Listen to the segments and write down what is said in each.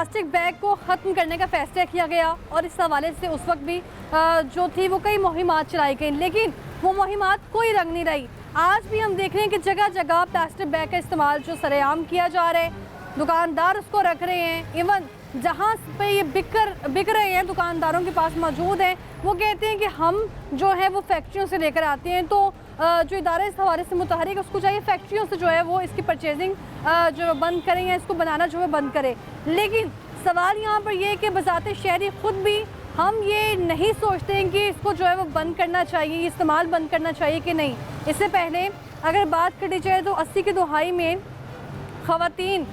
Plastic bag को ख़त्म करने का फैसला किया गया और इस हवाले से उस वक्त भी जो थी वो कई मुहिमात चलाई गई, लेकिन वो मुहिमात कोई रंग नहीं रही। आज भी हम देख रहे हैं कि जगह जगह प्लास्टिक बैग का इस्तेमाल जो सरेआम किया जा रहा है, दुकानदार उसको रख रहे हैं। इवन जहाँ पे ये बिक रहे हैं दुकानदारों के पास मौजूद हैं, वो कहते हैं कि हम जो है वो फैक्ट्रियों से लेकर आते हैं। तो जो इदारा इस हवाले से मुतहरिक उसको चाहिए फैक्ट्रियों से जो है वो इसकी परचेजिंग जो बंद करें या इसको बनाना जो है बंद करें। लेकिन सवाल यहाँ पर यह है कि बज़ाते शहरी ख़ुद भी हम ये नहीं सोचते हैं कि इसको जो है वो बंद करना चाहिए, इस्तेमाल बंद करना चाहिए कि नहीं। इससे पहले अगर बात करी जाए तो 80 की दहाई में ख़वातीन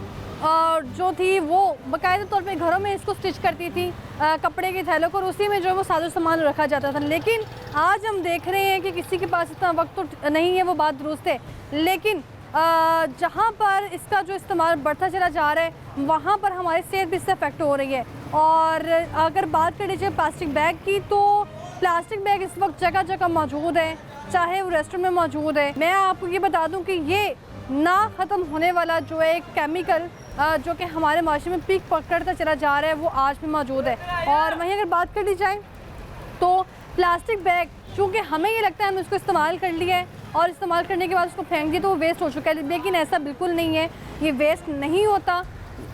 जो थी वो बाकायदा तौर पे घरों में इसको स्टिच करती थी, कपड़े के थैलों को, और उसी में जो है वो साजो सामान रखा जाता था। लेकिन आज हम देख रहे हैं कि किसी के पास इतना वक्त तो नहीं है, वो बात दुरुस्त है, लेकिन जहाँ पर इसका जो इस्तेमाल बढ़ता चला जा रहा है वहाँ पर हमारी सेहत भी इससे अफेक्ट हो रही है। और अगर बात करी जाए प्लास्टिक बैग की, तो प्लास्टिक बैग इस वक्त जगह जगह मौजूद है, चाहे वो रेस्टोरेंट में मौजूद है। मैं आपको ये बता दूँ कि ये ना ख़त्म होने वाला जो है एक केमिकल जो कि हमारे माशरे में पीक पकड़ता चला जा रहा है, वो आज भी मौजूद है। और वहीं अगर बात कर ली जाए तो प्लास्टिक बैग, चूँकि हमें ये लगता है हमने उसको इस्तेमाल कर लिया है और इस्तेमाल करने के बाद उसको फेंक दिया तो वो वेस्ट हो चुका है, लेकिन ऐसा बिल्कुल नहीं है, ये वेस्ट नहीं होता।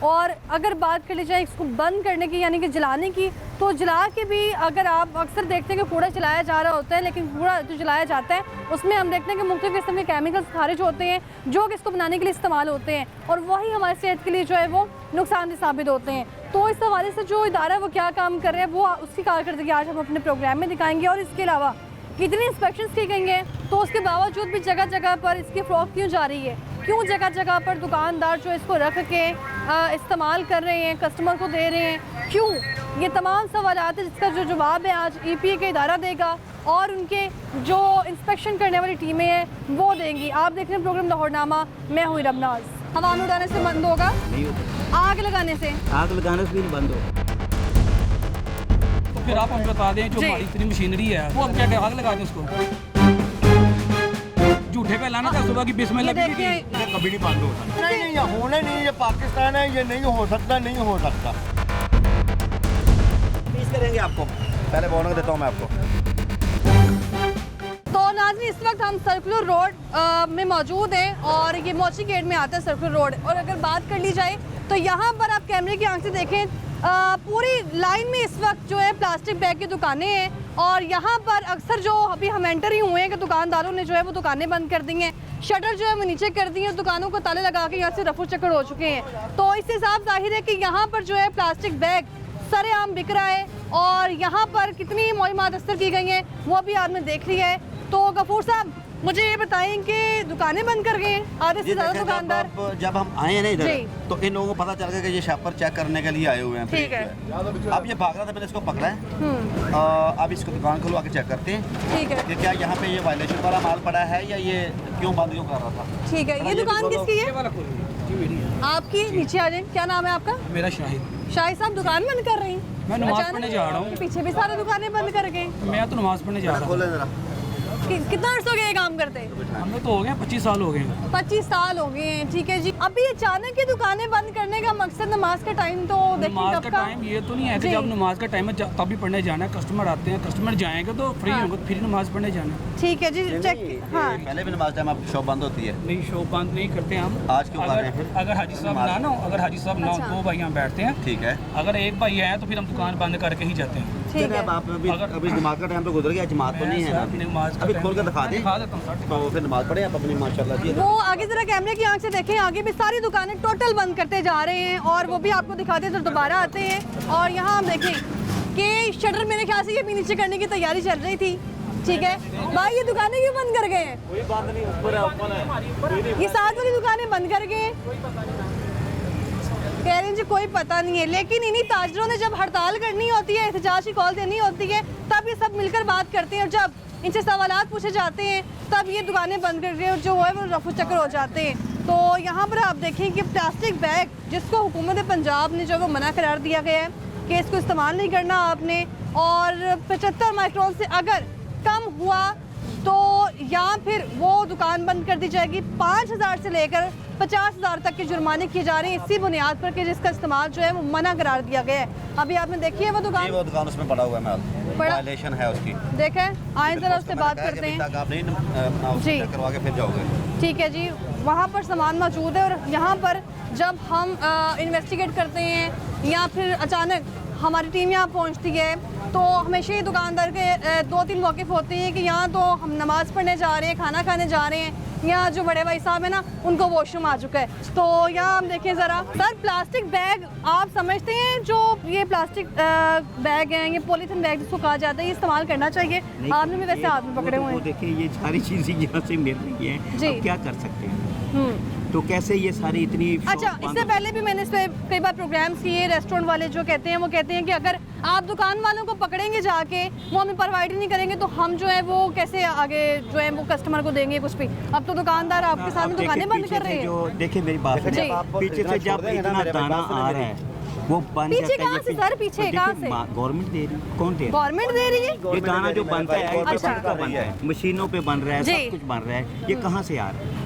और अगर बात कर ली जाए इसको बंद करने की यानी कि जलाने की, तो जला के भी अगर आप अक्सर देखते हैं कि कूड़ा जलाया जा रहा होता है, लेकिन कूड़ा जो जलाया जाता है उसमें हम देखते हैं कि मुख्तलिफ किस्म के केमिकल्स खारिज होते हैं जो कि इसको बनाने के लिए इस्तेमाल होते हैं, और वही हमारी सेहत के लिए जो है वो नुकसानदेह साबित होते हैं। तो इस हवाले से जो इदारा वो क्या काम कर रहे हैं वो उसकी कारकर्दगी आज हम अपने प्रोग्राम में दिखाएंगे। और इसके अलावा कितनी इंस्पेक्शंस की गई हैं, तो उसके बावजूद भी जगह जगह पर इसकी फ़रोख्त क्यों जा रही है, क्यों जगह जगह पर दुकानदार जो इसको रख के इस्तेमाल कर रहे हैं, कस्टमर को दे रहे हैं, क्यों? ये तमाम सवालात है जिसका जो जवाब है आज EPA का इदारा देगा और उनके जो इंस्पेक्शन करने वाली टीमें हैं वो देंगी। आप देख रहे हैं प्रोग्राम लाहौरनामा, मैं हुई रबनाज। हवा में उड़ाने से बंद होगा, आग लगाने से भी बंद होगा। फिर आप हमें बता दें जो हमारी इतनी मशीनरी है वो हम क्या आग लगा दें उसको? झूठे पे लाना था सुबह की बिस्मिल्लाह भी कभी नहीं बंद हो सकता। नहीं, ये होना नहीं, ये पाकिस्तान है, ये नहीं हो सकता, नहीं हो सकता। पीस करेंगे आपको, पहले बोनस देता हूँ मैं आपको। तो नाज़रीन, इस वक्त हम सर्कुलर रोड में मौजूद हैं और ये मोची गेट में आता है सर्कुलर रोड। और अगर बात कर ली जाए तो यहाँ पर आप कैमरे की आंख से देखें, पूरी लाइन में इस वक्त जो है प्लास्टिक बैग की दुकानें हैं और यहाँ पर अक्सर जो अभी हम एंटर ही हुए हैं कि दुकानदारों ने जो है वो दुकानें बंद कर दी हैं, शटर जो है वो नीचे कर दी है, दुकानों को ताले लगा के यहाँ से रफू चक्कर हो चुके हैं। तो इससे हिसाब जाहिर है कि यहाँ पर जो है प्लास्टिक बैग सरेआम बिक रहा है और यहाँ पर कितनी मुहिमात असर की गई हैं वो भी आपने देख लिया है। तो गफूर साहब, मुझे ये बताएं कि दुकानें बंद कर गए हैं आधे से ज़्यादा दुकानदार। जब हम आए हैं ना इधर तो इन लोगों को पता चल गया कि ये शॉपर चेक करने के लिए आए हुए हैं। ठीक है। अब ये भाग रहा था, मैंने इसको पकड़ा है। अब इसको दुकान खुलवा के चेक करते हैं ठीक है कि क्या यहाँ पे ये वायलेशन वाला माल पड़ा है या ये क्यों बंद क्यों कर रहा था। ठीक है। ये दुकान किसकी है? आपकी? नीचे आ जाए। क्या नाम है आपका? मेरा शाहिद। शाहिद साहब, दुकान बंद कर रही हैं? मैं नमाज पढ़ने जा रहा हूँ। पीछे भी सारी दुकानें बंद कर गए। मैं तो नमाज पढ़ने जा रहा हूँ। कितना अर्सा हो गया ये काम करते? हमें तो हो गए 25 साल हो गए। 25 साल हो गए हैं। ठीक है जी। अभी अचानक ही दुकानें बंद करने का मकसद नमाज का टाइम तो नमाज का टाइम ये तो नहीं है कि जब नमाज का टाइम है तभी पढ़ने जाना है। कस्टमर आते हैं, कस्टमर जाएंगे तो फ्री होंगे, फिर नमाज पढ़ने जाना है। ठीक है जी। चेक। हाँ, पहले भी नमाज टाइम आपकी शॉप बंद होती है? नहीं, शॉप बंद नहीं करते हम। आज क्यों कर रहे हैं? अगर हाजी साहब ना हो, अगर हाजी साहब ना हो, 2 भाई यहाँ बैठते हैं। ठीक है। अगर एक भाई है तो फिर हम दुकान बंद करके ही जाते हैं। ठीक है। आप अभी नमाज का टाइम तो गुजर गया, जमात तो नहीं है ना, अभी खोल कर दिखा दें तो फिर नमाज पढ़े आप अपनी माशाल्लाह जी। वो आगे जरा कैमरे की आंख से देखें, आगे भी सारी दुकानें टोटल बंद करते जा रहे हैं और वो भी आपको दिखाते हैं तो दोबारा आते हैं। और यहाँ हम देखें कि शटर मेरे ख्याल से ये भी नीचे करने की तैयारी चल रही थी। ठीक है भाई, ये दुकानें क्यों बंद कर गए हैं? कोई बात नहीं, ऊपर है। ये साथ वाली दुकानें बंद कर गए हैं, कह रहे हैं जी कोई पता नहीं है। लेकिन इन्हीं ताजरों ने जब हड़ताल करनी होती है, एहतजाज की कॉल देनी होती है, तब ये सब मिलकर बात करते हैं और जब इनसे सवालात पूछे जाते हैं तब ये दुकानें बंद कर के जो है वो रफू चक्कर हो जाते हैं। तो यहाँ पर आप देखें कि प्लास्टिक बैग जिसको हुकूमत पंजाब ने जो वो मना करार दिया गया है कि इसको इस्तेमाल नहीं करना आपने, और 75 माइक्रोन से अगर कम हुआ तो या फिर वो दुकान बंद कर दी जाएगी। 5000 से लेकर 50,000 तक के जुर्माने किए जा रहे हैं इसी बुनियाद पर कि जिसका इस्तेमाल जो है वो मना करार दिया गया है। अभी आपने देखी है वो दुकान, वो दुकान उसमें पड़ा हुआ है माल, पड़ा- वायलेशन है उसकी। देखें आए जरा उससे बात करते हैं। आप नहीं जी। करवा के फिर जाओगे। ठीक है जी, वहाँ पर सामान मौजूद है और यहाँ पर जब हम इन्वेस्टिगेट करते हैं या फिर अचानक हमारी टीम यहाँ पहुँचती है तो हमेशा ही दुकानदार के 2-3 मौक़िफ़ होते हैं कि यहाँ तो हम नमाज़ पढ़ने जा रहे हैं, खाना खाने जा रहे हैं, यहाँ जो बड़े भाई साहब है ना उनको वॉशरूम आ चुका है। तो यहाँ हम देखें ज़रा, सर प्लास्टिक बैग आप समझते हैं जो ये प्लास्टिक बैग हैं, ये पॉलीथीन बैग जिसको कहा जाता है, ये इस्तेमाल करना चाहिए? आपने भी वैसे हाथ में पकड़े हुए हैं। देखिए ये सारी चीज़ें यहाँ से मिल रही हैं, जी। अब क्या कर सकते हैं। तो कैसे ये सारी इतनी अच्छा, इससे पहले भी मैंने इस पे कई बार प्रोग्राम्स किए, रेस्टोरेंट वाले जो कहते हैं वो कहते हैं कि अगर आप दुकान वालों को पकड़ेंगे जाके, वो हमें प्रोवाइड ही नहीं करेंगे तो हम जो है वो कैसे आगे जो है वो कस्टमर को देंगे कुछ भी। अब तो दुकानदार आपके सामने अब दुकानें बंद कर रहे हैं। जो देखिए मेरी बात जी। सुनिए, पीछे से जब इतना दाना आ रहा है वो बन पीछे जाता है। कहाँ से सर, पीछे कहाँ से? गवर्नमेंट दे रही, कौन दे रही? गवर्नमेंट दे रही है। ये दाना जो बनता है अच्छा। का बनता है, मशीनों पे बन रहा है, जी। सब कुछ बन रहा है, ये कहाँ से आ रहा है?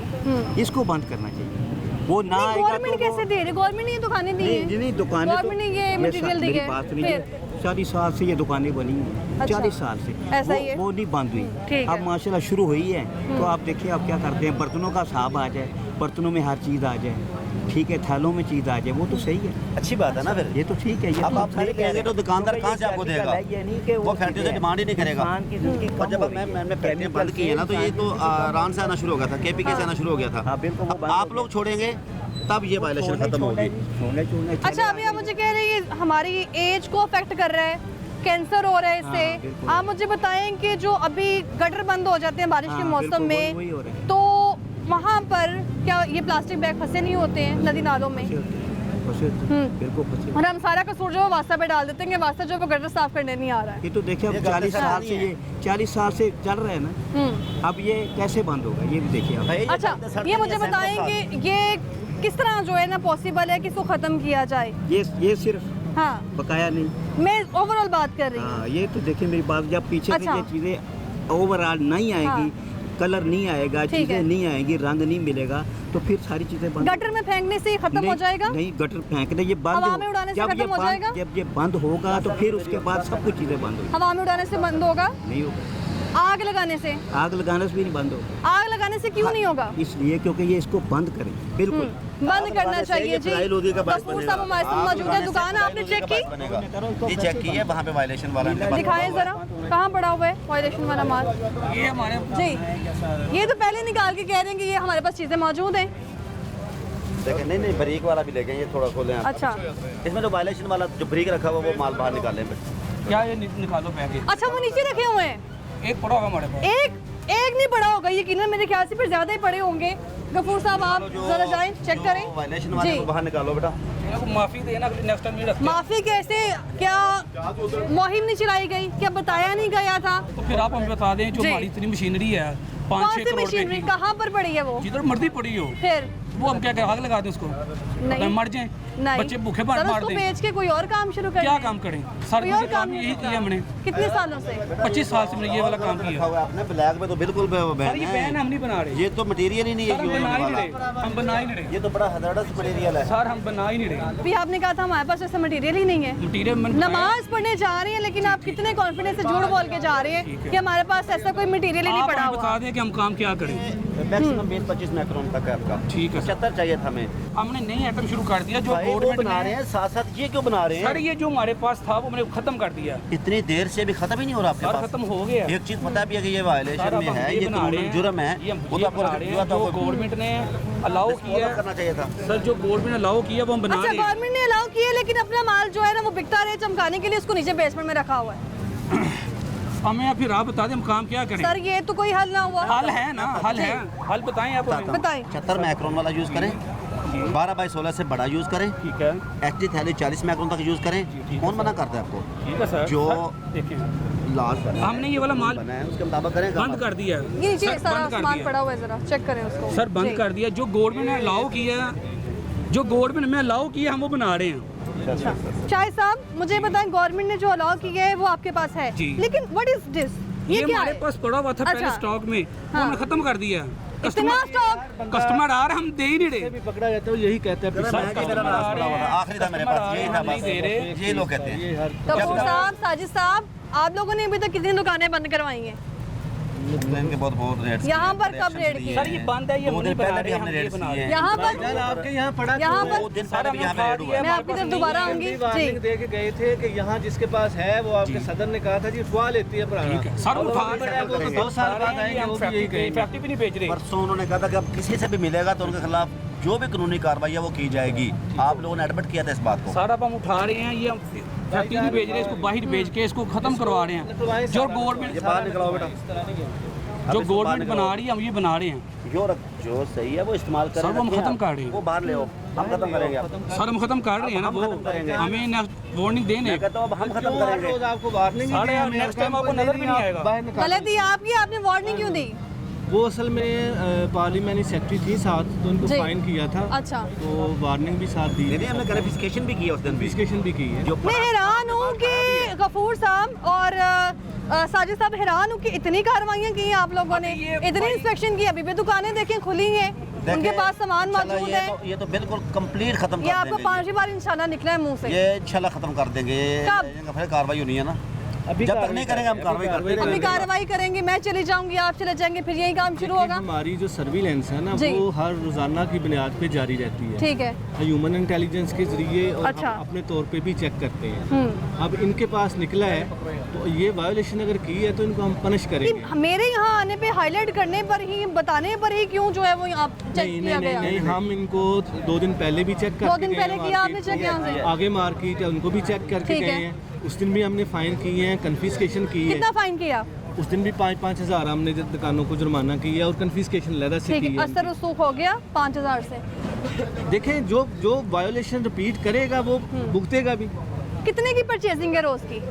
इसको बंद करना चाहिए। वो ना आएगा गवर्नमेंट तो कैसे दे रही है? गवर्नमेंट ने ये दुकानें दी हैं। नहीं दुकानें गवर्नमेंट ने ये मटेरियल दी मेरी है। बात सुनिए, फिर 40 साल से ये दुकानें बनी हैं, अच्छा। 40 साल से ऐसा ही है? वो नहीं बंद हुई। ठीक अब है। माशाल्लाह शुरू हुई है तो आप देखिए आप क्या करते हैं, बर्तनों का हिसाब आ जाए, बर्तनों में हर चीज़ आ जाए, ठीक है, थैलों में चीज़ आ जाए, वो तो सही है, अच्छी बात है ना फिर। ये तो ठीक है। ये अब आप सारी कहेंगे तो दुकानदार कहाँ से आपको देगा? वो फैक्ट्री से डिमांड ही नहीं करेगा। और जब मैंने फैक्ट्रियाँ बंद की है ना तो ये तो रान से आना शुरू हो गया था, KPK से आना शुरू हो गया था। हाँ, बिल्कुल, वो अब बंद आप हो लोग छोड़ेंगे तब ये वायलेशन खत्म होगी। अच्छा, अभी आप मुझे कह रहे हैं ये हमारी एज को अफेक्ट कर रहा है, कैंसर हो रहा है हाँ, इससे। बिल्कुल। आप मुझे बताएं कि जो अभी गटर बंद हो जाते हैं बारिश के हाँ, मौसम बिल्कुल, में, वही हो रहा है। तो वहाँ पर क्या ये प्लास्टिक बैग फंसे नहीं होते हैं नदी नालों में? बिल्कुल फंसे। और हम सारा कसूर जो है वास्ता पे डाल देते हैं कि वास्ता जो है वो गटर साफ करने नहीं आ रहा है। ये तो देखिए अब ये 40 गलती साल से नहीं ये 40 साल से चल रहा है ना, हम्म। अब ये कैसे बंद होगा ये भी देखिए आप। अच्छा, ये मुझे बताएं कि ये किस तरह जो है ना पॉसिबल है कि इसको ख़त्म किया जाए? ये सिर्फ हाँ, बकाया नहीं, मैं ओवरऑल बात कर रही हूँ। हाँ ये तो देखिए मेरी बात, जब पीछे अच्छा। से ये चीज़ें ओवरऑल नहीं आएगी, कलर नहीं आएगा, ठीक है। चीज़ें नहीं आएगी, रंग नहीं मिलेगा, तो फिर सारी चीज़ें बंद। गटर में फेंकने से ये खत्म हो जाएगा? नहीं, गटर फेंकने ये बंद हवा में उड़ाने से जब ये खत्म हो बंद- जाएगा? जब ये बंद होगा तो फिर उसके बाद सब कुछ चीज़ें बंद होगी। हवा में उड़ाने से बंद होगा? नहीं होगा, आग लगाने से? आग लगाने से भी नहीं बंद होगा। आग लगाने से क्यों नहीं होगा? इसलिए क्योंकि ये इसको बंद करें, बिल्कुल। बंद करना चाहिए जी। फिनाइल लोधी का बात गफूर साहब हमारे साथ मौजूद है, दुकान आपने चेक की? ये चेक की है, वहाँ पे वायलेशन वाला इनके पास दिखाएं जरा, कहाँ पड़ा हुआ है वायलेशन वाला माल? ये हमारे जी, ये तो पहले निकाल के कह रहे हैं कि ये हमारे पास चीज़ें मौजूद हैं। देखें, नहीं बरीक वाला भी लेके ये थोड़ा खोले आप। अच्छा इसमें जो वायलेशन वाला जो बरीक रखा हुआ वो माल बाहर निकालें फिर। क्या ये निकालो बैग ये। अच्छा, वो नीचे रखे हुए हैं। एक पड़ा होगा हमारे पास। एक नहीं पड़ा होगा यकीनन, मेरे ख्याल से फिर ज्यादा ही पड़े होंगे। गफूर साहब आप जरा जाएं चेक करें। वायलेशन वाले जी, को बाहर निकालो बेटा। माफी देना, नेक्स्ट टाइम नहीं रखते। माफी कैसे? क्या मुहिम नहीं चलाई गई? क्या बताया नहीं गया था? तो फिर आप हमें बता दें जो जी। हमारी इतनी मशीनरी है कौन 5-6 सी करोड़ रुपए मशीनरी की, कहाँ पर पड़ी है वो? जिधर मर्जी पड़ी हो फिर वो हम क्या आग लगा दें उसको, नहीं। मर जाए, नहीं, बच्चे भूखे सर, मार उसको दें। बेच के कोई और काम शुरू कर क्या दें। काम करें सर? कोई और मुझे काम यही किया हमने कितने सालों से? 25 साल से मैंने ये वाला काम रखा किया। हुआ है आपने ब्लैक में तो बिल्कुल सर बैन ये बैन है। हम नहीं बना रहे, ये तो मटेरियल ही नहीं सर हम है बना ही नहीं वाला। रहे, हम बना ही नहीं रहे ये तो बड़ा हजारत मटेरियल है। सर, हम बना ही नहीं रहे अभी आपने कहा था हमारे पास ऐसा मटेरियल ही नहीं है। मटीरियल। नमाज पढ़ने जा रहे हैं लेकिन आप कितने कॉन्फिडेंस से झूठ बोल के जा रहे हैं कि हमारे पास ऐसा कोई मटेरियल ही नहीं पड़ा आप हुआ। बता दें कि हम काम क्या करें। मैक्सिमम 20-25 माइक्रोन तक है आपका। ठीक है सर। 75 चाहिए था हमें। हमने नई आइटम शुरू कर दिया जो भाई वो गवर्नमेंट बना रहे ने। हैं, साथ साथ ये क्यों बना रहे सर हैं? ये जो हमारे पास था वो मैंने खत्म कर दिया। इतनी देर से भी खत्म ही नहीं हो रहा आपके सर पास। खत्म हो गया। एक चीज पता भी है कि ये सर, वायलेशन अब में हम है, ये बना रहे कानूनन हैं, जुर्म है, ये हम वो तो आपको बना रहे हैं, हुआ था, जो वो गवर्नमेंट ने अलाउ किया है। करना चाहिए था। सर जो गवर्नमेंट ने अलाउ किया वो हम बना अच्छा, रहे हैं। गवर्नमेंट ने अलाउ किया लेकिन अपना माल जो है ना वो बिकता रहे चमकाने के लिए उसको नीचे बेसमेंट में रखा हुआ है। हमें फिर आप बता दें हम काम क्या करें। सर ये तो कोई हल ना हुआ। हल है ना, हल है, हल बताएं आप हमें। बताएं। 76 माइक्रोन वाला यूज करें, 12/16 से बड़ा यूज करें, ठीक है, एचडी थैली 40 माइक्रोन तक यूज करें। ठीक कौन मना करता है आपको? ठीक है सर। जो सर, देखिए लाल हमने ये वाला माल बना है उसके मुताबिक करें। बंद कर दिया है। ये नीचे सर, सारा बंद कर सामान दिया। पड़ा हुआ है, जरा चेक करें उसको। सर बंद जी। कर दिया, जो गवर्नमेंट ने अलाउ किया, जो गवर्नमेंट ने अलाउ किया हम वो बना रहे हैं। शाहिद साहब मुझे बताएं, गवर्नमेंट ने जो अलाउ किया है वो आपके पास है, जी। लेकिन व्हाट इज दिस? ये क्या हमारे है? पास पड़ा हुआ था पहले अच्छा। स्टॉक में, वो हाँ। हमने खत्म कर दिया। इतना स्टॉक कस्टमर आ रहे हम दे ही नहीं रहे। भी पकड़ा जाता है वो यही कहता है मैं कि मेरा नाश पड़ा हुआ था, आखिरी था मेरे पास, यही था बस, दे रहे। ये लोग कहते हैं। कपूर साहब, साजिद साहब, आप लोगों ने अभी तक कितनी दुकानें बंद करवाई हैं? इनके बहुत रेट यहाँ पर कब रेट की? सर ये बंद है, ये 2 दिन बना पहले भी रहे हैं, हमने हम ये रेट बना किए रहे हैं। हैं। यहाँ पर आपके यहाँ पड़ा यहाँ पर 2 दिन पहले भी यहाँ पे रेट हुआ है। मैं आपकी तरफ दोबारा आऊंगी वार्निंग जी। दे के गए थे कि यहाँ जिसके पास है वो आपके सदर ने कहा था जी उठवा लेती है पुराना। ठीक है। सर, और उठा वो लेंगे। वो तो 2 साल बाद आएंगे वो भी यही कहेंगे। फैक्ट्री भी नहीं बेच रहे। परसों उन्होंने कहा था कि अब किसी से भी मिलेगा तो उनके खिलाफ जो भी कानूनी कार्रवाई है वो की जाएगी। आप लोगों ने एडमिट किया था इस बात को। सारा हम उठा रहे हैं, ये फैक्ट्री नहीं बेच रहे, इसको बाहर बेच के इसको खत्म करवा रहे हैं। जो गवर्नमेंट बाहर निकलाओ बेटा। जो गवर्नमेंट बना रही है हम ये बना रहे हैं। जो सही है वो इस्तेमाल करें। सर, वो हम खत्म कर रहे हैं। वो बाहर ले आओ, हम खत्म करेंगे। आप सर हम खत्म कर रहे हैं ना, हम वो खत्म करेंगे। हमें वार्निंग देने। मैं कहता हूँ अब हम खत्म करेंगे। रोज आपको वार्निंग साढ़े नेक्स्ट टाइम आपको नजर भी नहीं आएगा। बाहर निकाल। गलती आपकी, आपने वार्निंग क्यों दी? वो असल में पार्लियामेंट सेक्रेटरी थी साथ, तो उनको जी। फाइन किया था। अच्छा, तो वार्निंग भी साथ दी, नहीं हमने क्लैरिफिकेशन भी किया उस दिन भी। कन्फिस्केशन भी की है। जो मैं हैरान हूँ कि गफूर साहब और साजिद साहब, हैरान हूँ कि इतनी कार्रवाइयाँ की हैं आप लोगों ने, अभी ये इतनी इंस्पेक्शन की। अभी भी दुकानें देखें खुली हैं, उनके पास सामान चला, मौजूद है। ये तो बिल्कुल कंप्लीट खत्म ये कर आपको देंगे। 5वीं बार इंशाल्लाह निकला है मुंह से। ये इंशाल्लाह खत्म कर देंगे। कब? फिर कार्रवाई होनी है ना। अभी जब तक नहीं करेंगे हम कार्रवाई करते अभी रहेंगे। कार्रवाई करेंगे, मैं चली जाऊंगी, आप चले जाएंगे, फिर यही काम शुरू होगा। हमारी जो सर्विलेंस है ना जी। वो हर रोजाना की बुनियाद पे जारी रहती है। ठीक है। ह्यूमन इंटेलिजेंस के जरिए और अच्छा। हम अपने तौर पे भी चेक करते हैं। अब इनके पास निकला है तो ये वायोलेशन अगर की है तो इनको हम पनिश करेंगे। नहीं, मेरे यहाँ आने पे हाईलाइट करने पर ही, बताने पर ही क्यों जो है वो यहाँ चेक नहीं किया नहीं गया? नहीं, हम इनको 2 दिन पहले भी चेक करके 2 दिन गए पहले हैं किया आपने मार्केट चेक यहाँ से? को। आगे मार्केट है उनको भी चेक करके ठीक गए है। हैं। उस दिन भी हमने फाइन किए हैं, कन्फिस्केशन की है। कितना फाइन किया? उस दिन भी 5-5 हज़ार हमने जो दुकानों को जुर्माना किया और कन्फिस्केशन लहदा से ठीक की है, है। असर रसूख हो गया 5000 से। देखें जो वायोलेशन रिपीट करेगा वो भुगतेगा भी। कितने की परचेजिंग है रोज की?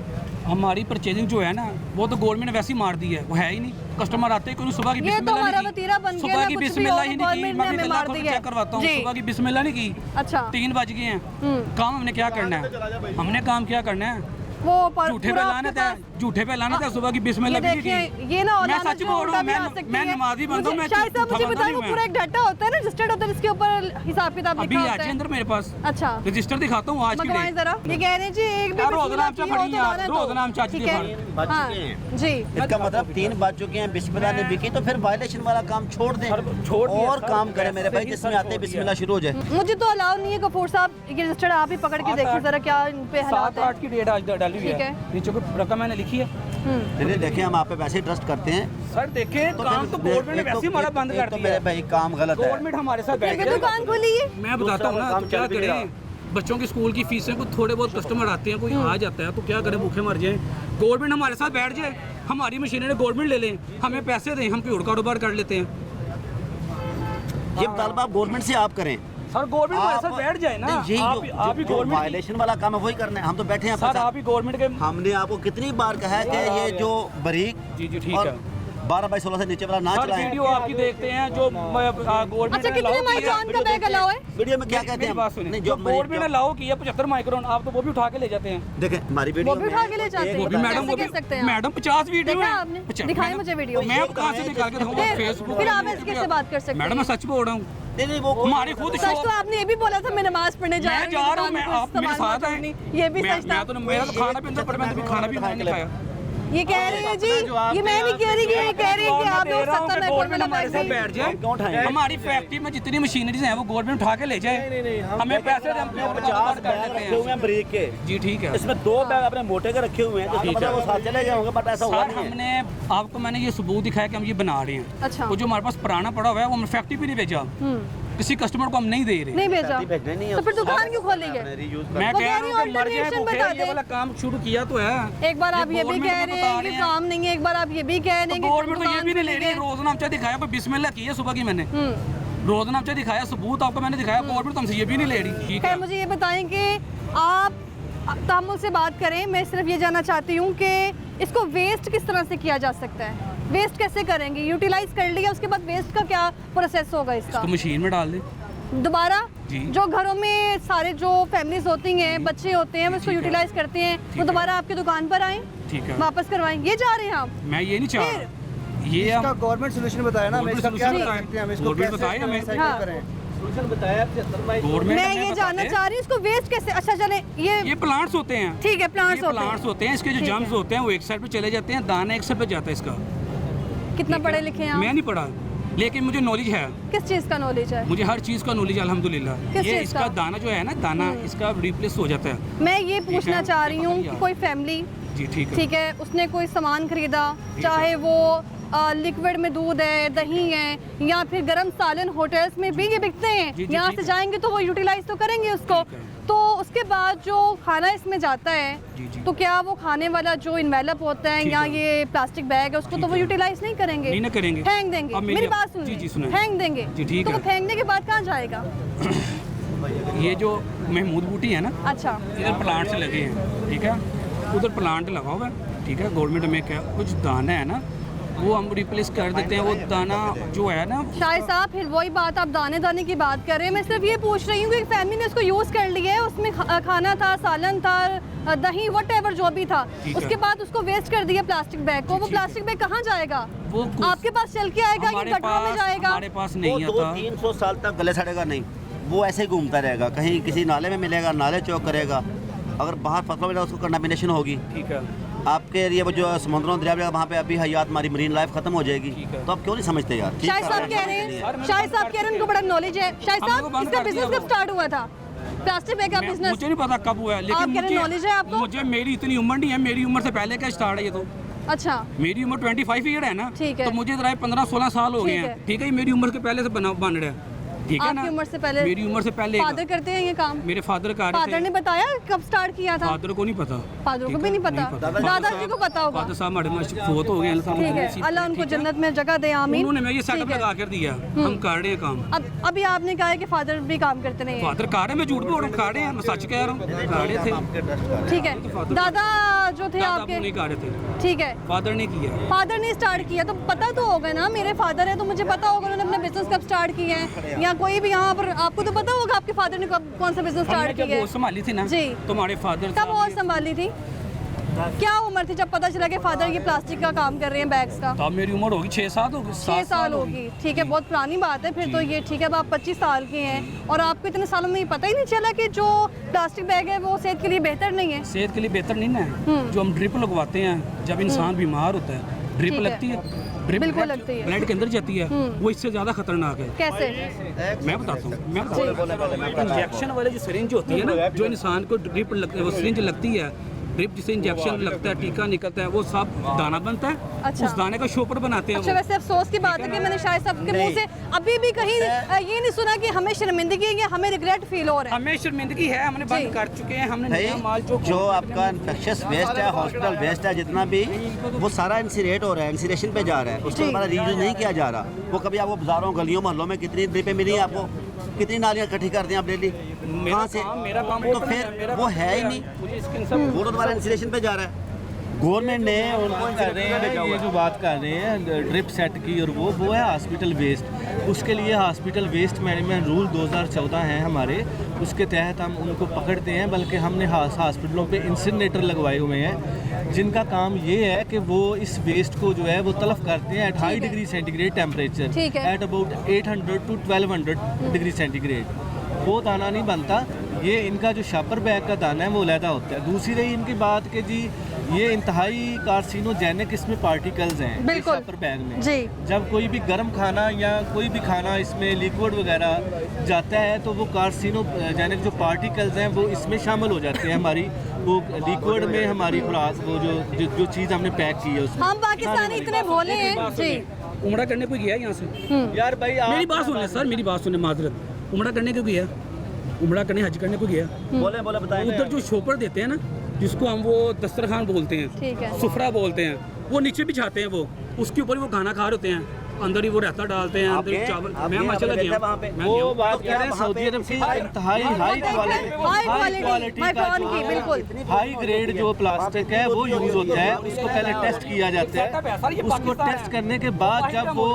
हमारी परचेजिंग जो है ना वो तो गवर्नमेंट ने वैसे ही मार दी है, वो है ही नहीं। कस्टमर आते हैं, कोई सुबह की ये तो बिस्मिल्लाह हमारा नहीं वतीरा बन की, गया सुबह ना, की कुछ भी बिस्मिल्लाह ही हो, नहीं की। गवर्नमेंट ने मैं हमें मार दी है। चेक करवाता हूँ, जी। सुबह की बिस्मिल्लाह नहीं की। अच्छा। 3 बज गए हैं, काम हमने क्या करना है? हमने काम क्या करना है? वो पर झूठे पे पूरा लाने आपके थे, पास- झूठे पे लाने थे, सुबह की बिस्मिल्लाह ये भी नहीं देखिए, की। ये ना मैं औलाना सच जो बोल रहा उल्टा हूँ, भी आ सकती मैं है। नमाजी बंदा हूँ, मैं शायद साहब मुझे झूठा बताएं, वो बंदा पूरा नहीं एक डाटा होता है ना, रजिस्टर्ड होता है, जिसके ऊपर हिसाब किताब अभी लिखा आज होता है। अंदर मेरे पास अच्छा, रजिस्टर दिखाता हूँ आज की मंगवाएं डेट। जरा। ये कह रहे हैं जी एक भी यार, बिस्मिल्लाह रोज़ नाम की हो फड़ी तो यार, लाने रोज़ दो। नाम चाची ठीक के है? फड़ी। बच हाँ, चुके हैं। जी। इसका मतलब 3 बज चुके हैं, बिस्मिल्लाह ने बिकी तो फिर वायलेशन वाला काम छोड़ दें छोड़ दिया, और सर, काम करें मेरे भाई, सही जिसमें सर, आते हैं छोड़ बिस्मिल्लाह शुरू हो जाए। मुझे तो अलाउ नहीं है कपूर साहब, ये रजिस्टर्ड आप ही पकड़ के देखिए जरा क्या इन पे हालात है। 7-8 की डेट आज डाली हुई ठीक है, है। नीचे को रकम मैंने लिखी है। नहीं देखें, हम आप पे वैसे ही ट्रस्ट करते हैं। सर देखें, काम तो गवर्नमेंट ने वैसे ही हमारा बंद कर तो दिया मेरे है। भाई काम गलत है। गवर्नमेंट हमारे साथ बैठ फिर गया। दुकान खोली है। मैं बताता हूँ ना, काम तो क्या चल भी नहीं करें? बच्चों की स्कूल की फीसें को थोड़े बहुत कस्टमर आते हैं, कोई आ जाता है तो क्या करें, भूखे मर जाए। गवर्नमेंट हमारे साथ बैठ जाए, हमारी मशीनें गवर्नमेंट ले लें, हमें पैसे दें, हम प्योर कारोबार कर लेते हैं। ये मुतालबा आप गवर्नमेंट से आप करें। सर गवर्नमेंट हमारे साथ बैठ जाए ना, नहीं, यही आप ही जो गवर्नमेंट। वायलेशन वाला काम है वही करना है। हम तो बैठे हैं सर आपके आप ही गवर्नमेंट के। साथ। हमने आपको कितनी बार कहा है कि ये जो बरीक जी जी ठीक और है। 12/16 से नीचे वाला ना सर चलाएं। वीडियो आपकी देखते हैं जो गवर्नमेंट अच्छा, ने कितने allow किया। माइक्रोन का बैग अलाउ है? वीडियो में क्या कहते मेरी हैं? बात सुनिए, नहीं, जो जो गवर्नमेंट ने अलाउ किया 75 माइक्रोन, आप तो वो भी उठा के ले जाते हैं। देखें हमारी वीडियो वो भी उठा के ले जाते हैं। वो भी कैसे मैडम, वो कह सकते हैं आप? मैडम 50 वीडियो देखा है। आपने? 50 दिखाएं मैडम, मुझे वीडियो। मैं कहाँ से निकाल के दिखाऊंगा? फेसबुक फिर आप ऐसे कैसे बात कर सकते मैडम मैं हैं? सच बोल रहा हूँ, नहीं वो हमारे खुद सच तो आपने ये भी बोला था मैं नमाज पढ़ने जा मैं जा रहा हूँ, मैं आप मेरे साथ हैं। ये भी सच था। मैं तो मेरा तो खाना पीना, पर मैंने भी खाना भी नहीं खाया। ये कह रहे हैं जी, ये मैं नहीं कह रही कि ये कह रहे हैं कि आप लोग 70 में गवर्नमेंट हमारे साथ बैठ जाए, क्यों उठाएंगे? हमारी फैक्ट्री में जितनी मशीनरीज हैं वो गवर्नमेंट उठा के ले जाए, हमें पैसे दे, हम 50 बैग रखे हुए हैं ब्रेक के। जी ठीक है। इसमें 2 बैग अपने मोटे के रखे हुए हैं, जिसका मतलब वो साथ चले गए होंगे, बट ऐसा हुआ सर नहीं है। हमने आपको मैंने ये सबूत दिखाया कि हम ये बना रहे हैं। अच्छा। वो जो हमारे पास पुराना पड़ा हुआ है वो हमने फैक्ट्री भी नहीं भेजा, किसी कस्टमर को हम नहीं दे रहे। नहीं भेजा भेजने नहीं है तो फिर उसको। दुकान क्यों खोली है? मैं वो कह कह रहा रही हूँ कि मर जाए alternation भूखे, बता ये दें। वाला काम शुरू किया तो है। एक बार आप ये भी गवर्नमेंट कह को रहे बता हैं कि रहे हैं। काम नहीं है, एक बार आप ये भी कह रहे हैं कि गवर्नमेंट को ये दुकान भी नहीं ले खुली रही। है। रोजनामचा दिखाया, कोई बिस्मिल्लाह की है सुबह की मैंने, रोजनामचा दिखाया, सबूत आपको मैंने दिखाया, गवर्नमेंट तुमसे ये भी नहीं ले रही। ठीक खैर है, मुझे ये बताएं कि आप तहम्मुल से बात करें, मैं सिर्फ ये जानना चाहती हूँ कि इसको वेस्ट किस तरह से किया जा सकता है? वेस्ट कैसे करेंगे? यूटिलाइज कर लिया, उसके बाद वेस्ट का क्या प्रोसेस होगा इसका? तो मशीन में डाल दे। दोबारा जी। जो घरों में सारे जो फैमिलीज होती हैं, बच्चे होते हैं, वो इसको ठीक है। यूटिलाइज करते हैं, वो है। दोबारा आपकी दुकान पर आएं, ठीक है, वापस करवाएं, ये जा रहे हैं आप? मैं ये नहीं चाह फिर? रहा, ये इसका गवर्नमेंट सोल्यूशन बताया ना, हमें इसका क्या कर सकते हैं, हम इसको गवर्नमेंट कैसे बताए हमें। recycle हाँ। करें। सोल्यूशन बताया 75 गवर्नमेंट मैं ये जानना चाह रही हूँ इसको वेस्ट कैसे, अच्छा चले ये प्लांट्स होते हैं, ठीक है, प्लांट्स ये होते प्लांट्स हैं, होते हैं, इसके जो ठीक जम्स है। होते हैं वो एक साइड पे चले जाते हैं, दाना एक साइड पे जाता है इसका। कितना पढ़े लिखे हैं मैं आप? नहीं पढ़ा, लेकिन मुझे नॉलेज है, किस चीज़ का नॉलेज है? मुझे हर चीज़ का नॉलेज है अल्हम्दुलिल्लाह। किस ये चीज़ इसका का? हम्म। दाना जो है ना, दाना इसका रिप्लेस हो जाता है। मैं ये पूछना है, चाह रही हूँ बताइए कि आप। कोई फैमिली, जी ठीक है। ठीक है, उसने कोई सामान खरीदा, चाहे वो लिक्विड में दूध है, दही है, या फिर गरम सालन होटल्स में भी ये बिकते हैं, जी, जी, यहाँ ठीक से है। जाएंगे तो वो यूटिलाइज तो करेंगे उसको, ठीक है। तो उसके बाद जो खाना इसमें जाता है, जी, जी। तो क्या वो खाने वाला जो इन्वेलप होता है ठीक या है। ये प्लास्टिक बैग है उसको ठीक तो वो है। यूटिलाइज नहीं करेंगे, नहीं ना करेंगे। फेंक देंगे। अब मेरी बात सुन जी जी सुने, फेंक देंगे, जी, ठीक तो वो है। फेंकने के बाद कहाँ जाएगा? ये जो महमूद बूटी है ना, अच्छा, इधर प्लांट्स लगे हैं, ठीक है, उधर प्लांट लगा हुआ है, ठीक है। गवर्नमेंट में क्या कुछ दाना है ना, वो हम रिप्लेस कर देते हैं, वो दाना जो है ना। शायद साहब फिर वही बात, आप दाने दाने की बात कर रहे हैं, मैं सिर्फ ये पूछ रही हूँ कि फैमिली ने उसको यूज़ कर लिया है, उसमें खाना था, सालन था, दही वट जो भी था, ठीक है। उसके बाद उसको वेस्ट कर दिया प्लास्टिक बैग को, वो ठीक है। प्लास्टिक बैग कहाँ जाएगा? वो आपके पास चल के आएगा या हमारे गटरों में पास जाएगा? हमारे पास वो नहीं आता। 200-300 साल तक गले सड़ेगा नहीं, वो ऐसे ही घूमता रहेगा, कहीं किसी नाले में मिलेगा, नाले चौक करेगा। अगर बाहर फसलों में उसको कंटामिनेशन होगी, ठीक है, आपके एरिया में जो समुद्रों दरिया वहाँ पे अभी हयात हमारी मरीन लाइफ खत्म हो जाएगी, ठीक है। तो आप क्यों नहीं समझते यार? ठीक शायद साहब कह रहे हैं, शायद साहब कह रहे हैं उनको बड़ा नॉलेज है। शायद हमने साहब तो बंद इसका कर दिया बिजनेस कब वो। स्टार्ट हुआ था? प्लास्टिक बैग का बिजनेस? मुझे नहीं पता कब हुआ है, आप लेकिन कह रहे हैं knowledge है आपको? मुझे मेरी इतनी उम्र नहीं है, मेरी उम्र से पहले का स्टार्ट है ये तो। अच्छा, मेरी उम्र 25 ईयर है ना, ठीक है। तो मुझे जरा 15-16 साल हो गए ठीक हैं, है। ठीक है। ये मेरी उम्र के पहले से बन रहा है, ठीक है ना। आपकी उम्र से पहले? मेरी उम्र से पहले फादर करते हैं ये काम? मेरे फादर का फादर ने बताया कब स्टार्ट किया था? फादर को नहीं पता, फादर को ठीक भी है, नहीं पता, दादाजी को पता होगा। फादर साहब हमारे फोत हो गए, ठीक है, अल्लाह उनको जन्नत में जगह दे, आमीन। उन्होंने मैं ये सेटअप ठीक है। लगा कर दिया, हम कर रहे हैं काम। अब अभी आपने कहा है कि फादर भी काम करते नहीं हैं, फादर कर रहे हैं, मैं झूठ बोल रहा हूँ, कर रहे हैं, मैं सच कह रहा हूँ, कर रहे थे। ठीक है। दादा जो थे दादा आपके, नहीं कर रहे थे, ठीक है, फादर ने किया। फादर ने स्टार्ट किया तो पता तो होगा ना, मेरे फादर है तो मुझे पता होगा उन्होंने अपना बिजनेस कब स्टार्ट किया है, या कोई भी यहाँ पर आपको तो पता होगा आपके फादर ने कब कौन सा बिजनेस हमने स्टार्ट जब किया वो है? संभाली थी ना, जी। तुम्हारे फादर कब और संभाली थी? क्या उम्र थी जब पता चला कि फादर ये प्लास्टिक का काम कर रहे हैं बैग्स का? तब मेरी उम्र होगी 6-7 होगी, 6 साल होगी, ठीक है, बहुत पुरानी बात है फिर तो ये। ठीक है, अब आप 25 साल के हैं और आपको इतने सालों में ये पता ही नहीं चला कि जो प्लास्टिक बैग है वो सेहत के लिए बेहतर नहीं है। सेहत के लिए बेहतर नहीं ना है। जो हम ड्रिप लगवाते हैं जब इंसान बीमार होता है, ड्रिप ठीक है। लगती है, ड्रिप बिल्कुल लगती है। ब्लड के अंदर जाती है, वो इससे ज़्यादा खतरनाक है। कैसे? मैं बताता हूँ, इंजेक्शन वाले जो सिरिंज होती है ना, जो इंसान को ड्रिप वो सिरिंज लगती है, ड्रिप जिसे इंजेक्शन लगता है, टीका निकलता है, वो सब दाना बनता है। अच्छा। उस दाने का शोपर बनाते हैं अच्छा, वो। वैसे अफसोस की बात है कि मैंने शायद सबके मुंह से अभी भी कहीं ये नहीं सुना कि हमें शर्मिंदगी है या हमें रिग्रेट फील हो रहा है। हमें शर्मिंदगी है, हमने जी। बंद कर चुके हैं, हमने भाई नया माल जो आपका इन्फेक्शियस वेस्ट है, हॉस्पिटल वेस्ट है, जितना भी वो सारा इंसिनेट हो रहा है, इंसिनेशन पे जा रहा है, उसको जी। हमारा रीयूज नहीं किया जा रहा। वो कभी आपको बाजारों गलियों मोहल्लों में कितनी ड्रिपें मिली हैं आपको, कितनी नालियाँ इकट्ठी कर दी आप डेली, कहाँ से? मेरा काम तो फिर वो है ही नहीं, मुझे इसके सब वो तो तुम्हारा इंसिनेशन पे जा रहा है। गवर्नमेंट ने उनको कर रहे हैं, ये जो बात कर रहे हैं ड्रिप सेट की, और वो है हॉस्पिटल वेस्ट। उसके लिए हॉस्पिटल वेस्ट मैनेजमेंट रूल 2014 हैं हमारे, उसके तहत हम उनको पकड़ते हैं। बल्कि हमने हॉस्पिटलों पे इंसिनरेटर लगवाए हुए हैं, जिनका काम ये है कि वो इस वेस्ट को जो है वो तलब करते हैं at high degree centigrade temperature, ठीक है। At about 800 to 1200 degree centigrade. वो दाना नहीं बनता, ये इनका जो शापर बैग का दाना है वो अलहदा होता है। दूसरी रही इनकी बात कि जी ये इंतहाई कार्सिनोजेनिक इसमें पार्टिकल्स हैं बिल्कुल। शापर बैग में। जी। जब कोई भी गर्म खाना या कोई भी खाना इसमें लिक्विड वगैरह जाता है तो वो कार्सिनोजेनिक जो पार्टिकल्स हैं वो इसमें शामिल हो जाते हैं, हमारी वो लिक्विड में, हमारी खुराक वो जो चीज़ हमने पैक की है उसमें। हम पाकिस्तानी इतने भोले हैं जी। उमरा करने को गया यहाँ से। यार भाई मेरी बात सुन ले सर, मेरी बात सुने, माजरत। उमरा करने को गया, उमरा करने, हज करने को गया, बोले बोले बताएं। उधर जो शोपर देते हैं ना, जिसको हम वो दस्तरखान बोलते हैं, ठीक है। सुफरा बोलते हैं, वो नीचे बिछाते हैं, वो उसके ऊपर वो खाना खा रहे होते हैं, अंदर ही वो रहता डालते हैं, अंदर ही चावल। मैं माशाल्लाह गया, मैं वो गया। बात कर रहे हैं सऊदी अरब की इंतहाई हाई क्वालिटी की बिल्कुल हाई ग्रेड जो प्लास्टिक है वो यूज़ होता है। उसको पहले टेस्ट किया जाता है, उसको टेस्ट करने के बाद जब वो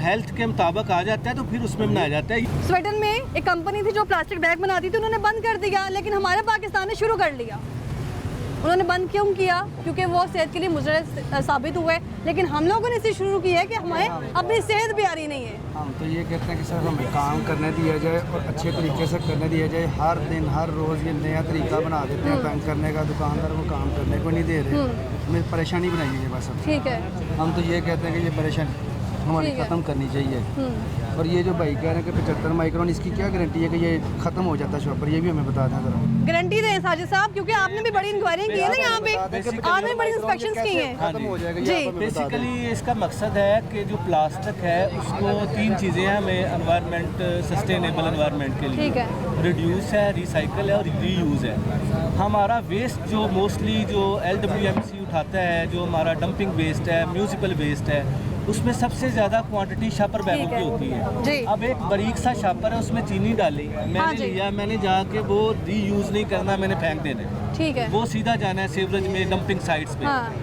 हेल्थ के मुताबिक आ जाता है तो फिर उसमें बनाया जाता है। स्वीडन में एक कंपनी थी जो प्लास्टिक बैग बनाती थी, उन्होंने बंद कर दिया, लेकिन हमारे पाकिस्तान ने शुरू कर लिया। उन्होंने बंद क्यों किया? क्योंकि वो सेहत के लिए मुजर साबित हुए, लेकिन हम लोगों ने इसे शुरू की है कि हमें अपनी सेहत प्यारी नहीं है। हम तो ये कहते हैं कि सर हमें काम करने दिया जाए और अच्छे तरीके से करने दिया जाए। हर दिन हर रोज़ ये नया तरीका बना देते हैं बैंक करने का, दुकानदार को काम करने को नहीं दे रहे, हमें परेशानी बनाई है बस। ठीक है, हम तो ये कहते हैं कि ये परेशानी हमारी ठीक है। ख़त्म करनी चाहिए। और ये जो भाई कह रहे हैं कि 75 माइक्रोन, इसकी क्या गारंटी है कि ये ख़त्म हो जाता है शॉप पर? ये भी हमें बता दें ज़रा। गारंटी दें साजिद साहब, क्योंकि आपने भी बड़ी इंक्वायरी की है ना यहाँ पे, आपने बड़ी इंस्पेक्शंस की हैं। खत्म हो जाएगा जी। ये आप हमें बता दें। बेसिकली इसका मकसद है कि जो प्लास्टिक है उसको 3 चीज़ें हैं हमें एनवायरनमेंट, सस्टेनेबल एनवायरनमेंट के लिए। ठीक है। रिड्यूस है, रिसाइकल है और रीयूज़ है। हमारा वेस्ट जो मोस्टली जो LWMC उठाता है, जो हमारा डंपिंग वेस्ट है, म्यूनिसिपल वेस्ट है, उसमें सबसे ज़्यादा क्वांटिटी शापर बैगों की होती जी। है। अब एक बारीक सा शापर है, उसमें चीनी डाली, हाँ मैंने जी। लिया, मैंने जाके वो रीयूज़ नहीं करना, मैंने फेंक देना है। ठीक है। वो सीधा जाना है सीवरेज में, डंपिंग साइट्स पे। हाँ।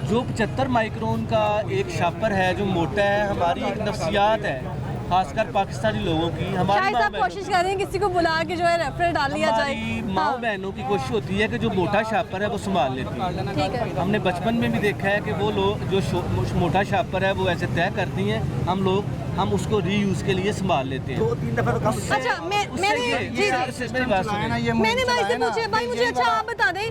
जो 75 माइक्रोन का एक शापर है जो मोटा है, हमारी एक नफ्सियात है खासकर पाकिस्तानी लोगों की। हमारी शायद माँ आप कोशिश कर रहे हैं किसी को बुला के जो है रेफर डाल दिया जाए। हमारी माँ हाँ, बहनों की कोशिश होती है कि जो मोटा शापर है वो संभाल लेती है। ठीक है। हमने बचपन में भी देखा है कि वो लोग जो मोटा शापर है वो ऐसे तय करती हैं, हम उसको रीयूज़ के लिए संभाल लेते हैं। 2-3 दफ़ा तो कम। अच्छा, मैंने जी मेरी बात सुनिए। मैंने भाई से पूछे, भाई मुझे अच्छा आप बता दें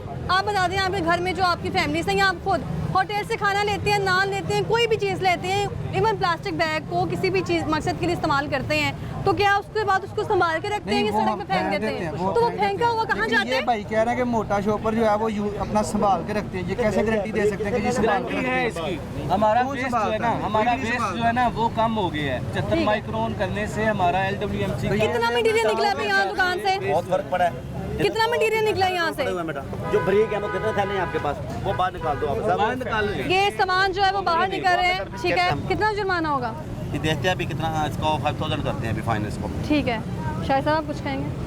आपके घर में जो आपकी फैमिली से, या आप खुद होटल से खाना लेते हैं, नान लेते हैं, कोई भी चीज़ लेते हैं, इवन प्लास्टिक बैग को किसी भी चीज़ मकसद के लिए इस्तेमाल करते हैं, तो क्या उसके बाद उसको संभाल के रखते हैं कि वो सड़क हम पे फेंक देते हैं? तो वो फेंका हुआ कहाँ जाते ये हैं? भाई कह रहे हैं कि मोटा शॉपर जो है वो अपना संभाल के रखते हैं। ये कैसे गारंटी दे सकते हैं कि ये संभाल के गारंटी है रखते हैं? इसकी। हमारा कौन वेस्ट जो है संभालता ना, है? हमारा कोई नहीं वेस्ट संभालता। जो है ना वो कम हो गया है। 75 ठीक है। माइक्रोन करने से हमारा LWMC का कितना मटीरियल निकला है यहाँ दुकान से? बहुत फर्क पड़ा है। कितना मटीरियल निकला है यहाँ से? पड़े हुए हैं बेटा, जो ब्रेक है वो कितने थैले हैं आपके पास, वो बाहर निकाल दो आप। बाहर निकाल लो। ये सामान जो है वो बाहर निकल रहे हैं, ठीक है। कितना जुर्माना होगा? ये देखते हैं अभी कितना, इसको 5000 करते हैं अभी फाइन इसको। ठीक है। शायद साहब आप कुछ कहेंगे?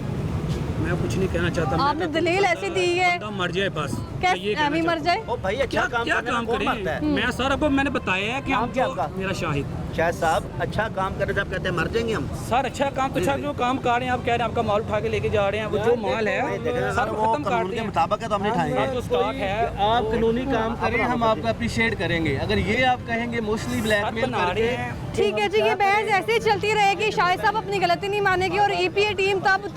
मैं कुछ नहीं कहना चाहता। मैं आपने तो- दलील ऐसी दी है, बंदा मर जाए बस। मैं ये कैसे कहना अभी मर चाहता जाए? ओ भाई अच्छा क्या काम क्या करने काम में कौन मारता करें? है? मैं सर आपको मैंने बताया है कि नाम हम क्या जो आपका? मेरा शाहिद शायद साहब अच्छा काम करने से आप कहते हैं मर जाएंगे हम। सर अच्छा काम तो अच्छा जो काम कर रहे हैं, आप कह रहे हैं आपका माल उठा के लेके जा रहे हैं, वो जो माल है देखें सर सर वो वो खत्म कर कानून के दें। मुताबिक है तो हम नहीं सर उठाएंगे। जो स्टॉक है आप कानूनी काम करें, हम आपको अप्रिशिएट करेंगे। अगर ये आप कहेंगे मोस्टली ब्लैकमेल बना रहे करके, हैं। ठीक है जी, ये बहस ऐसे ही चलती रहेगी। शाहिद साहब अपनी गलती नहीं मानेगी और EPA टीम तब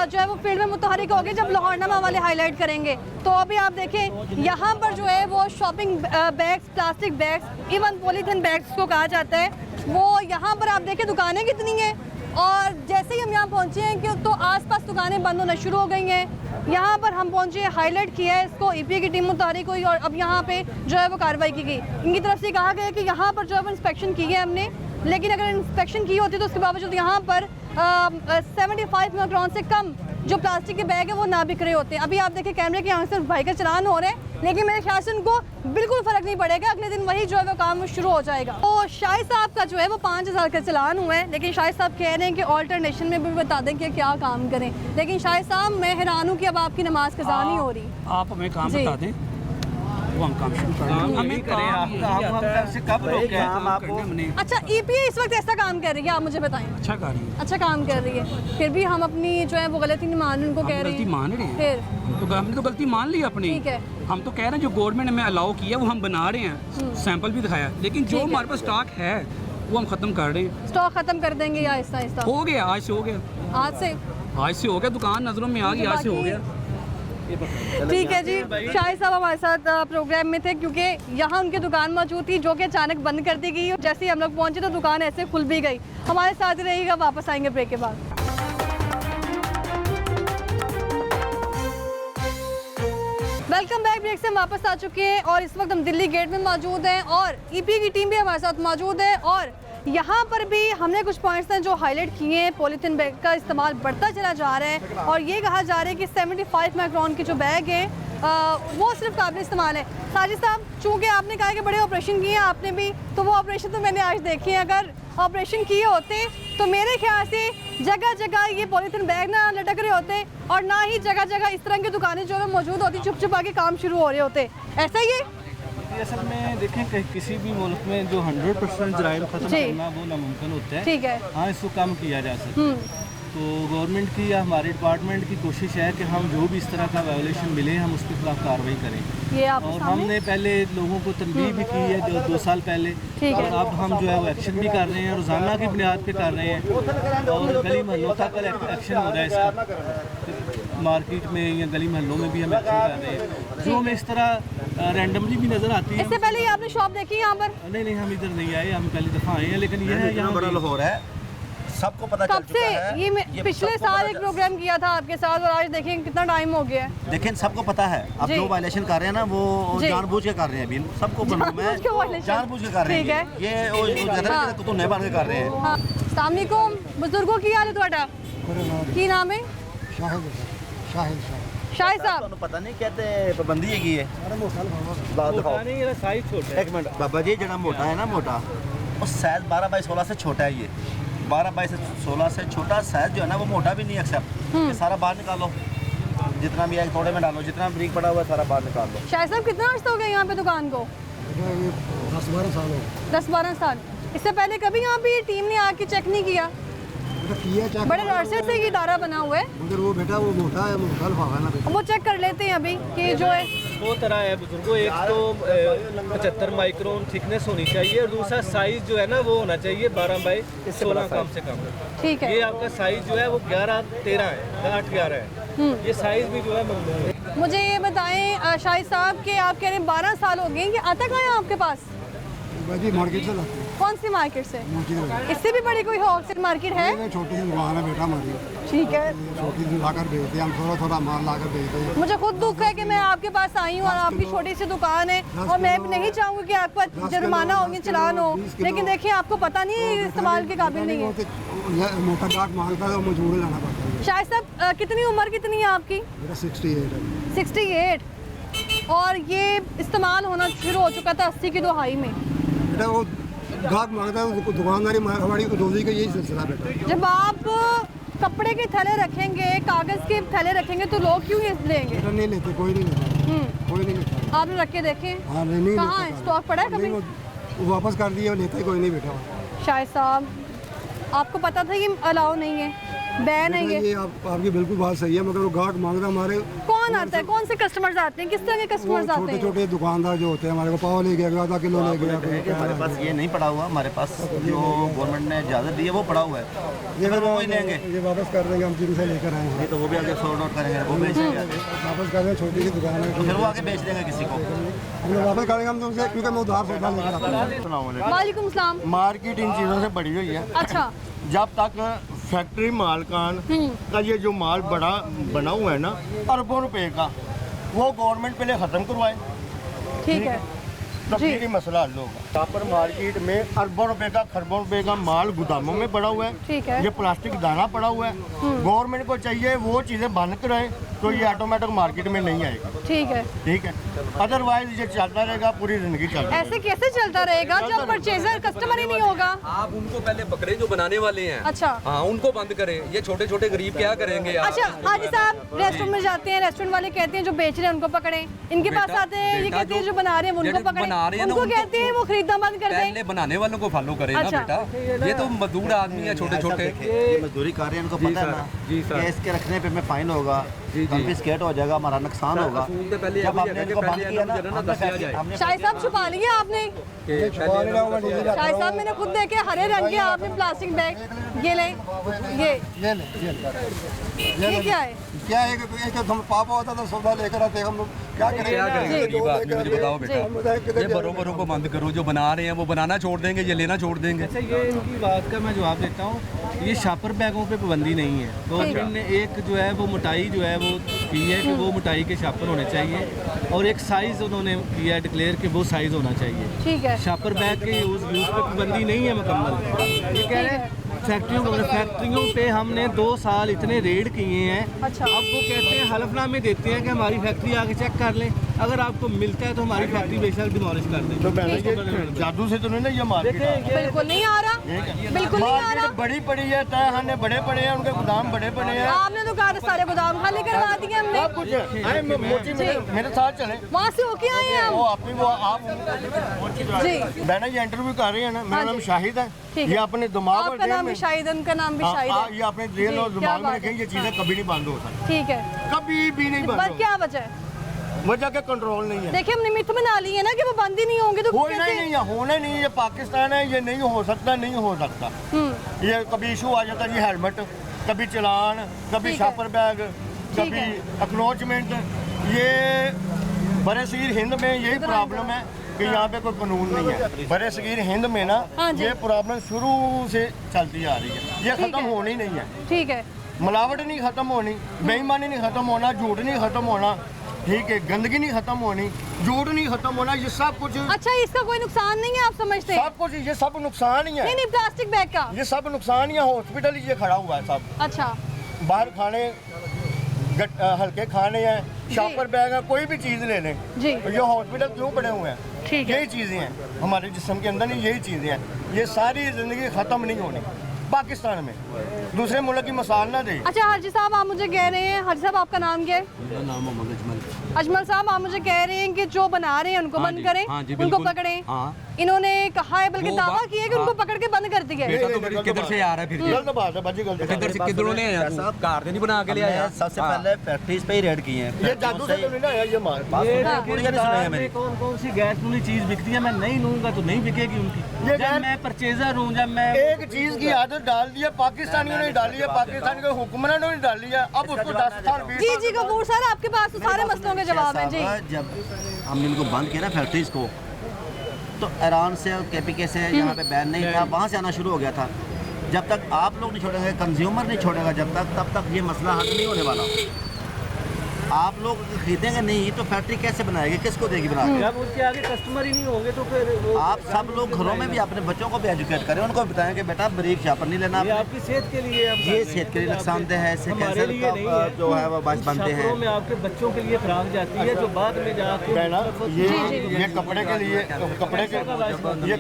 जो है वो फील्ड में मुतहरिक होगी जब लाहौरनामा वाले हाईलाइट करेंगे। तो अभी आप देखें यहाँ पर जो है वो shopping bags, plastic bags, even polythene bags को कहा जाता है, वो यहाँ पर आप देखें दुकानें कितनी हैं। और जैसे ही हम यहाँ पहुँचे हैं कि तो आसपास दुकानें बंद होना शुरू हो गई हैं। यहाँ पर हम पहुँचे, हाईलाइट किया है इसको, EPA की टीम मुतहरिक हुई और अब यहाँ पे जो है वो कार्रवाई की गई। इनकी तरफ से कहा गया कि यहाँ पर जो है वो इंस्पेक्शन की है हमने, लेकिन अगर इंस्पेक्शन की होती तो उसके बावजूद यहाँ पर 75 माइक्रोन से कम जो प्लास्टिक के बैग है वो ना बिक रहे होते हैं। अभी आप देखिए कैमरे के यहाँ से भाई का चलान हो रहे हैं, लेकिन मेरे ख्याल से उनको बिल्कुल फ़र्क नहीं पड़ेगा, अगले दिन वही जो है वो काम शुरू हो जाएगा। तो शाहिद साहब का जो है वो 5000 का चलान हुआ है, लेकिन शाहिद साहब कह रहे हैं कि ऑल्टरनेशन में भी बता दें कि क्या काम करें। लेकिन शाहिद साहब मैं हैरान हूँ कि अब आपकी नमाज कज़ा नहीं हो रही। आप हमें काम जी। बता दें, वो हम काम शुरू कर दें। हमें करें। हम कब से कब भाई रोके हैं? काम आपको हमने अच्छा, EPA इस वक्त ऐसा काम कर रही है, आप मुझे बताएं। अच्छा कर रही है। अच्छा काम कर रही है, फिर भी हम अपनी जो है वो गलती नहीं मान रहे, उनको हम कह रहे गलती हैं। मान रहे हैं। फिर तो हमने तो गलती मान ली अपनी। ठीक है। हम तो कह रहे हैं जो गवर्नमेंट ने हमें अलाउ किया वो हम बना रहे हैं, सैंपल भी दिखाया, लेकिन जो ठीक है। हमारे पास स्टॉक है वो हम खत्म कर रहे हैं। स्टॉक खत्म कर देंगे या आहिस्ता आहिस्ता? हो गया, आज से हो गया, आज से आज से हो गया, दुकान नजरों में आ गई, आज से हो गया। ठीक है जी। शाहिद साहब हमारे साथ प्रोग्राम में थे, क्योंकि यहाँ उनकी दुकान मौजूद थी जो कि अचानक बंद कर दी गई। जैसे ही हम लोग पहुँचे तो दुकान ऐसे खुल भी गई। हमारे साथ ही रहिएगा, वापस आएंगे ब्रेक के बाद। Welcome back. ब्रेक से हम वापस आ चुके हैं और इस वक्त हम दिल्ली गेट में मौजूद हैं और EPA की टीम भी हमारे साथ मौजूद है। और यहाँ पर भी हमने कुछ पॉइंट्स हैं जो हाईलाइट किए हैं। पॉलीथीन बैग का इस्तेमाल बढ़ता चला जा रहा है और ये कहा जा रहा है कि 75 माइक्रोन के जो बैग हैं वो सिर्फ काबिल इस्तेमाल है। साजिद साहब, चूँकि आपने कहा कि बड़े ऑपरेशन किए हैं आपने भी, तो वो ऑपरेशन तो मैंने आज देखे हैं। अगर ऑपरेशन किए होते तो मेरे ख्याल से जगह जगह ये पॉलीथीन बैग ना लटक रहे होते और ना ही जगह जगह इस तरह की दुकानें जो है मौजूद होती, छुप छुपा के काम शुरू हो रहे होते। ऐसा ही है? ये असल में देखें कि किसी भी मुल्क में जो 100% जराइम खत्म जी। करना वो नामुमकिन होता है। ठीक है। हाँ, इसको कम किया जा सकता है। तो गवर्नमेंट की या हमारे डिपार्टमेंट की कोशिश है कि हम जो भी इस तरह का वायोलेशन मिले हम उसके खिलाफ कार्रवाई करें। ये आपके और सामने हमने पहले लोगों को तनबीह भी की है 2 साल पहले, ठीक है। और अब हम जो है वो एक्शन भी कर रहे हैं, रोज़ाना की बुनियाद पे कर रहे हैं, और गली महलों तक एक्शन हो रहा है इसका, मार्केट में या गली महलों में भी हम एक्शन कर रहे हैं। जो हमें इस तरह रैंडमली भी नज़र आती है। इससे पहले ही आपने शॉप देखी यहाँ पर? नहीं, हम इधर नहीं आए, हम पहली दफ़ा आए हैं, लेकिन ये है इतना यहाँ बड़ा पे- लाहौर है, सबको पता चल कब से? चुका है। ये पिछले सबको साल पता एक चल- प्रोग्राम किया था आपके साथ और आज देखिए कितना टाइम हो गया है। लेकिन सबको पता है अब जी। जो वायलेशन कर रहे हैं ना वो जी। जानबूझ के कर रहे हैं, अभी सबको मालूम है, जानबूझ के violation। जानबूझ के कर रहे ठीक हैं। ये वो कहते हैं हाँ। कि तुम नहीं बन के कर रहे हैं। हाँ, अस्सलामुअलैकुम बुजुर्गों की हाल है ਤੁਹਾਡਾ की नाम है? शाहिद साहब। ਤੁਹਾਨੂੰ ਪਤਾ ਨਹੀਂ कहते पाबंदी है की है मोटा नहीं है, साइज छोटा है। एक मिनट बाबा जी, जरा मोटा है ना, मोटा वो साइज 12x16 से छोटा है। ये 12x16 से छोटा साइज जो है ना वो मोटा भी नहीं एक्सेप्ट। ये सारा बाहर निकालो, जितना भी है थोड़े में डालो, जितना ब्रिक पड़ा हुआ है सारा बाहर निकाल लो। शाहिद साहब कितना अर्सा हो गया यहाँ पे दुकान को? 10-12 साल हो 10-12 साल। इससे पहले कभी यहाँ पे ये टीम ने आके चेक नहीं किया? किया चेक, बड़े अरसे से ये इदारा बना हुआ है, मगर वो बेटा वो मोटा है, मोटा लफाफा ना बेटा। वो चेक कर लेते हैं अभी कि जो है 2 तरह है बुजुर्गो, एक तो 75 माइक्रोन थिकनेस होनी चाहिए, और दूसरा साइज जो है ना वो होना चाहिए 12x16 कम से कम। ठीक है। ये आपका साइज जो है वो 11-13 है, 8-11 है। ये साइज भी जो है मकबूल है। मुझे ये बताएं शाहिद साहब कि आप कह रहे हैं 12 साल हो गए, ये आता कहाँ है आपके पास? बाजी मार्केट से लाते हैं, कौन सी मार्केट से? मस्जिद में। इससे भी बड़ी कोई होलसेल मार्केट है? ये छोटी सी दुकान है बेटा हमारी, ठीक है। छोटी सी लाकर बेचते हैं हम, थोड़ा थोड़ा माल लाकर बेचते हैं। मुझे खुद दुख है कि मैं आपके पास आई हूँ और आपकी छोटी सी दुकान है, और मैं नहीं चाहूँगी कि आपका जुर्माना होगी, चलान हो, लेकिन देखिए आपको पता नहीं इस्तेमाल के काबिल नहीं है। मोटा डाक माल का मजबूर लाना पड़ता है। शाहिद साहब कितनी उम्र कितनी है आपकी? बेटा 68 है। 68। और ये इस्तेमाल होना शुरू हो चुका था 80 की दहाई में। बेटा वो गाहक मांगता है, दुकानदारी हमारी रोजी का यही सिलसिला बेटा। जब आप कपड़े के थैले रखेंगे, कागज़ के थैले रखेंगे तो लोग क्यों ये लेंगे? बेटा नहीं लेते, कोई नहीं लेता, कोई नहीं लेता। आपने रख के देखें? हाँ नहीं कहाँ है? लेता। स्टॉक पड़ा है कभी? नहीं, वो वापस कर दिया, लेता ही कोई नहीं बेटा। शाहिद साहब आपको पता था ये अलाउ नहीं है, बैन है बेटा, ये? ये आपकी बिल्कुल बात सही है, मगर वो गाहक मांगता हमारे। कौन आता है, कौन से कस्टमर्स आते हैं, किस तरह के वो कस्टमर्स आते छोटे हैं? छोटे दुकानदार जो होते हैं, हमारे को पाव ले गया, आधा किलो ले गया। हमारे पास ये नहीं पड़ा हुआ, हमारे पास जो गवर्नमेंट ने इजाज़त दी है वो पड़ा हुआ है, ये फिर वो ही लेंगे। ये वापस कर देंगे, हम जिनसे लेकर आए हैं नहीं तो वो भी आगे सॉर्ट आउट करेंगे, वो बेचेंगे आगे, वापस कर देंगे। छोटी सी दुकान है, तो फिर वो आगे बेच देंगे किसी को। हम लोग वापस करेंगे हम तुमसे, क्योंकि हम उधार सौदा लेकर आते हैं। वालेकुम सलाम। मार्केट इन चीज़ों से बढ़ी हुई है। अच्छा। जब तक फैक्ट्री मालकान का ये जो माल बना हुआ है ना अरबों रुपए का, वो गवर्नमेंट पहले ख़त्म करवाए, ठीक है। तभी मसला हल होगा। टापर मार्केट में अरबों रुपए का, खरबों रुपए का माल गोदामों में पड़ा हुआ है, ठीक है। ये प्लास्टिक दाना पड़ा हुआ है। गवर्नमेंट को चाहिए वो चीज़ें बंद कराए तो ये ऑटोमेटिक मार्केट में नहीं आएगा। ठीक है। ठीक है, अदरवाइज ये चलता रहेगा, पूरी जिंदगी चलती ऐसे कैसे चलता रहेगा जब परचेजर कस्टमर ही नहीं होगा? आप उनको पहले पकड़े जो बनाने वाले हैं। अच्छा। हाँ, उनको बंद करें। ये छोटे छोटे गरीब क्या करेंगे यार? अच्छा हाजी साहब रेस्टोरेंट में जाते हैं, रेस्टोरेंट वाले कहते हैं जो बेच रहे हैं उनको पकड़े, इनके पास बेटा- आते हैं ये बेटा कहते हैं जो- जो बना रहे हैं उनको जो बना रहे हैं पकड़े, ना, उनको उनको- कहते हैं वो खरीदना बंद कर पहले दें। बनाने वालों को फॉलो करें ना अच्छा। बेटा। ये तो मजदूर आदमी है छोटे छोटे। ये मजदूरी कर रहे हैं, इनको पता है ना जी सर। कि इसके रखने पे हमें फाइन होगा, कॉन्फिस्केट हो जाएगा, हमारा नुकसान होगा। असूल तो पहले जब यही आपने है कि इनको बंद पहले किया ना, जरा ना हमने दसिया जाए। हमने शाहिद साहब छुपा लिया आपने? शाहिद साहब मैंने खुद देखे हरे रंग के आपने प्लास्टिक बैग, ये ले ये क्या है? क्या है कि हम पापा होता था सौदा लेकर आते हम लोग, क्या क्या करेंगे? करेंगे गरीब आदमी? मुझे बताओ बेटा। ये जी। बरोबरों को बंद करो, जो बना रहे हैं वो बनाना छोड़ देंगे, ये लेना छोड़ देंगे। अच्छा, ये इनकी बात का मैं जवाब देता हूँ। ये शापर बैगों पे पाबंदी नहीं है। गवर्नमेंट ने एक जो है वो मोटाई जो है वो की है कि वो मोटाई के शापर होने चाहिए, और एक साइज़ उन्होंने किया डिक्लेयर कि वो साइज़ होना चाहिए। ठीक है। शापर बैग के यूज़ पे पाबंदी नहीं है मुकम्मल। ये कह रहे हैं फैक्ट्रियों पे हमने 2 साल इतने रेड किए हैं। अच्छा। अब वो कहते हैं हलफनामे देते हैं कि हमारी फैक्ट्री आके चेक कर लें। अगर आपको मिलता है तो हमारी फैक्ट्री बेशक डिमोलिश कर दें। तो बहना ये जादू से तो नहीं ना ये मार्केट आ रहा। बिल्कुल नहीं आ रहा, बिल्कुल नहीं आ मार्केट रहा। बड़ी पड़ी है, तहखाने बड़े पड़े हैं, उनके गोदाम बड़े पड़े हैं, आपने तो कहा था सारे गोदाम खाली करवा दिए हमने। सब कुछ है। अरे मोची मेरे साथ चले, वहाँ से होके आए हैं वो हम। आप जी, बहना ये इंटरव्यू कर रही है ना, मेरा हाँ नाम जी। शाहिद है, ठीक ये है। अपने दिमाग और आपका दिल नाम में भी शाहिद है, उनका नाम भी शाहिद ये है। अपने दिल और जी, दिमाग क्या में रखें, ये चीजें कभी नहीं बंद हो सकती, ठीक है, कभी भी नहीं बंद पर हो। क्या वजह है? वजह के कंट्रोल नहीं है, देखिए हमने मिथ बना ली है ना कि वो बंद ही नहीं होंगे तो होना ही कैसे? नहीं है, होना नहीं है। ये पाकिस्तान है, ये नहीं हो सकता, नहीं हो सकता। ये कभी इशू आ जाता है जी हेलमेट, कभी चलान, कभी ठीक है। शापर बैग, ठीक कभी है। एक्नोचमेंट। ये बरसगीर हिंद में यही प्रॉब्लम है कि यहाँ पे कोई कानून नहीं है। बरसगीर हिंद में ना हाँ जी। ये प्रॉब्लम शुरू से चलती आ रही है, ये ठीक खत्म है। होनी नहीं है। ठीक है, मिलावट नहीं खत्म होनी, बेईमानी नहीं खत्म होना, झूठ नहीं खत्म होना, ठीक है, गंदगी नहीं खत्म होनी, झूठ नहीं खत्म होना, ये सब कुछ अच्छा इसका कोई नुकसान नहीं है आप समझते हैं? सब कुछ ये सब नुकसान ही है। नहीं नहीं, प्लास्टिक बैग का। ये सब नुकसान ही है। हॉस्पिटल ये खड़ा हुआ है सब, अच्छा, बाहर खाने हल्के खाने हैं, शॉपर बैग है, कोई भी चीज़ ले लें, जी। ये हॉस्पिटल क्यों पड़े हुए हैं? ठीक है। यही चीज़ें हैं हमारे जिस्म के अंदर, नहीं यही चीज़ें हैं। ये सारी ज़िंदगी ख़त्म नहीं होनी पाकिस्तान में, दूसरे मुल्क की मिसाल ना दे। अच्छा हाजी साहब आप मुझे कह रहे हैं, हाजी साहब आपका नाम क्या है? मेरा नाम मोहम्मद अजमल। अजमल साहब आप मुझे कह रहे हैं कि जो बना रहे हैं उनको हाँ बंद जी, करें, हाँ जी, उनको बिल्कुल। पकड़ें। हाँ। इन्होंने कहा है, बल्कि वो दावा बात- किया है कि उनको हाँ। पकड़ के बंद कर दिया है। बेटा तो फिर किधर से आ रहा है फिर ये? गलत बात है बाजी, गलत बात किधर है। से किधरों ने आया तू? कार नहीं बना के ले आया। सबसे पहले फैक्ट्रीज पे ही रेड किए हैं। ये जादू से तो नहीं ना आया ये माल। हाँ। पूरी नहीं सुनी है मेरी। कौन कौन सी गैस वाली चीज़ बिकती है, मैं नहीं लूँगा तो नहीं बिकेगी उनकी। ये जब मैं परचेजर हूँ, जब मैं एक चीज की आदत डाल दी है, पाकिस्तानियों ने डाली है, पाकिस्तान के हुक्मरानों ने डाली है, अब उसको 10 साल 20 जी साल जी कपूर सर आपके पास तो सारे मसलों के जवाब हैं। जी जब हमने इनको बंद किया ना फैक्ट्रीज को, तो ईरान से और केपीके से यहाँ पे बैन नहीं था, वहाँ से आना शुरू हो गया था। जब तक आप लोग नहीं छोड़ेंगे, कंज्यूमर नहीं छोड़ेगा जब तक, तब तक ये मसला हल नहीं होने वाला। आप लोग खरीदेंगे नहीं तो फैक्ट्री कैसे बनाएगी, किसको देगी बना के? जब उसके आगे कस्टमर ही नहीं होंगे तो फिर वो आप सब लोग घरों में भी अपने बच्चों को भी एजुकेट करें, उनको बताएं कि बेटा ब्रेक शापर नहीं लेना, ये आपकी सेहत के लिए हम ये कर सेहत के लिए रहे हैं। नुकसानदेह है, इससे हमारे कैंसर लिए नहीं का है। जो है वो बात उन बनते शॉपरों हैं। में आपके बच्चों के लिए खुराक जाती है जो बाद में जाके बहना ये जी, ये कपड़े के लिए, कपड़े के ये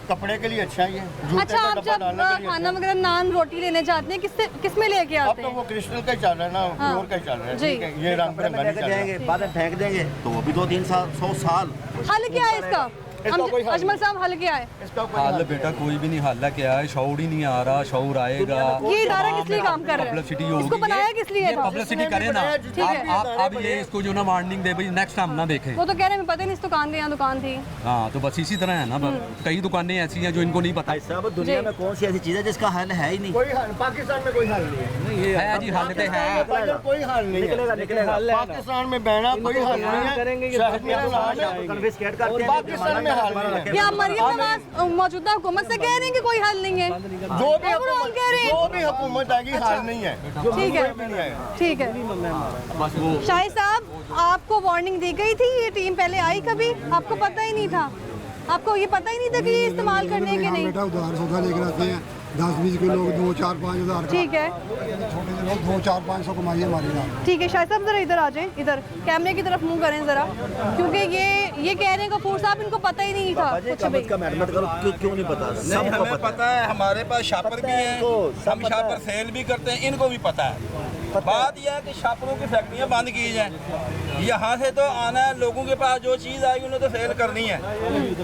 कपड़े के लिए अच्छा है ये। जूते अच्छा का आप डब्बा जब डालने के लिए खाना वगैरह नान रोटी लेने जाते हैं किस में लेके अब आते तो हैं? वो क्रिस्टल का ही चल रहा है ना, हाँ। प्योर का ही चल रहा है, जी। ठीक है, ये रंग बिरंगा नहीं चल रहा है। जाएंगे बाद में फेंक देंगे तो वो भी 2-3 साल 100 साल। हल क्या है इसका? इसका कोई हल अजमल साहब हल क्या है? इसका कोई हाल हल बेटा कोई भी नहीं, हाल क्या है, शौर ही नहीं आ रहा, शौर आएगा। ये इदारा किस लिए काम कर रहा है? पब्लिसिटी इसको होगी, बनाया किस लिए था? पब्लिसिटी करे ना। ठीक है। आप ये इसको जो ना वार्निंग दे भाई, नेक्स्ट टाइम ना देखें। वो तो कह रहे हैं, पता नहीं इस दुकान पे यहाँ दुकान थी। हाँ तो बस इसी तरह है ना, कई दुकानें ऐसी हैं जो इनको नहीं पता भाई साहब दुनिया जी। में कौन सी ऐसी चीज़ है जिसका हल है ही नहीं? कोई हल पाकिस्तान में कोई हल नहीं है, है जी, हालत है। पाकिस्तान में कोई हल नहीं है, पाकिस्तान में बहना कोई हल नहीं है, शहर में रहना है, कन्फिस्केट करते हैं। पाकिस्तान में हल नहीं है। क्या मरियम नवाज मौजूदा हुकूमत से कह रहे हैं कि कोई हल नहीं है? Overall कह रहे हैं। जो भी हुकूमत आएगी हाल नहीं है, ठीक है। कोई भी नहीं आएगा। ठीक है शाहिद साहब आपको वार्निंग दी गई थी, ये टीम पहले आई कभी? आपको पता ही नहीं था? आपको ये पता ही नहीं था कि ये इस्तेमाल करने के नहीं? बेटा उधार सौदा लेकर आते हैं, 10-20 के लोग 2-4-5 हज़ार का, ठीक है छोटे से लोग 2-4-500 कमाइए हमारी रात। ठीक है शाहिद साहब जरा इधर आ जाएं, इधर कैमरे की तरफ मुंह करें जरा, क्योंकि ये कह रहे हैं गफूर साहब इनको पता ही नहीं था कुछ भी। का मैनेजमेंट करो, क्यों नहीं पता? नहीं सबको हमें पता है, हमारे पास शापर भी हैं, हम शापर सेल भी करते हैं, इनको भी पता है। बात यह है कि शापरों की फैक्ट्रियाँ बंद की जाएं, यहाँ से तो आना है, लोगों के पास जो चीज़ आएगी उन्हें तो सेल करनी है।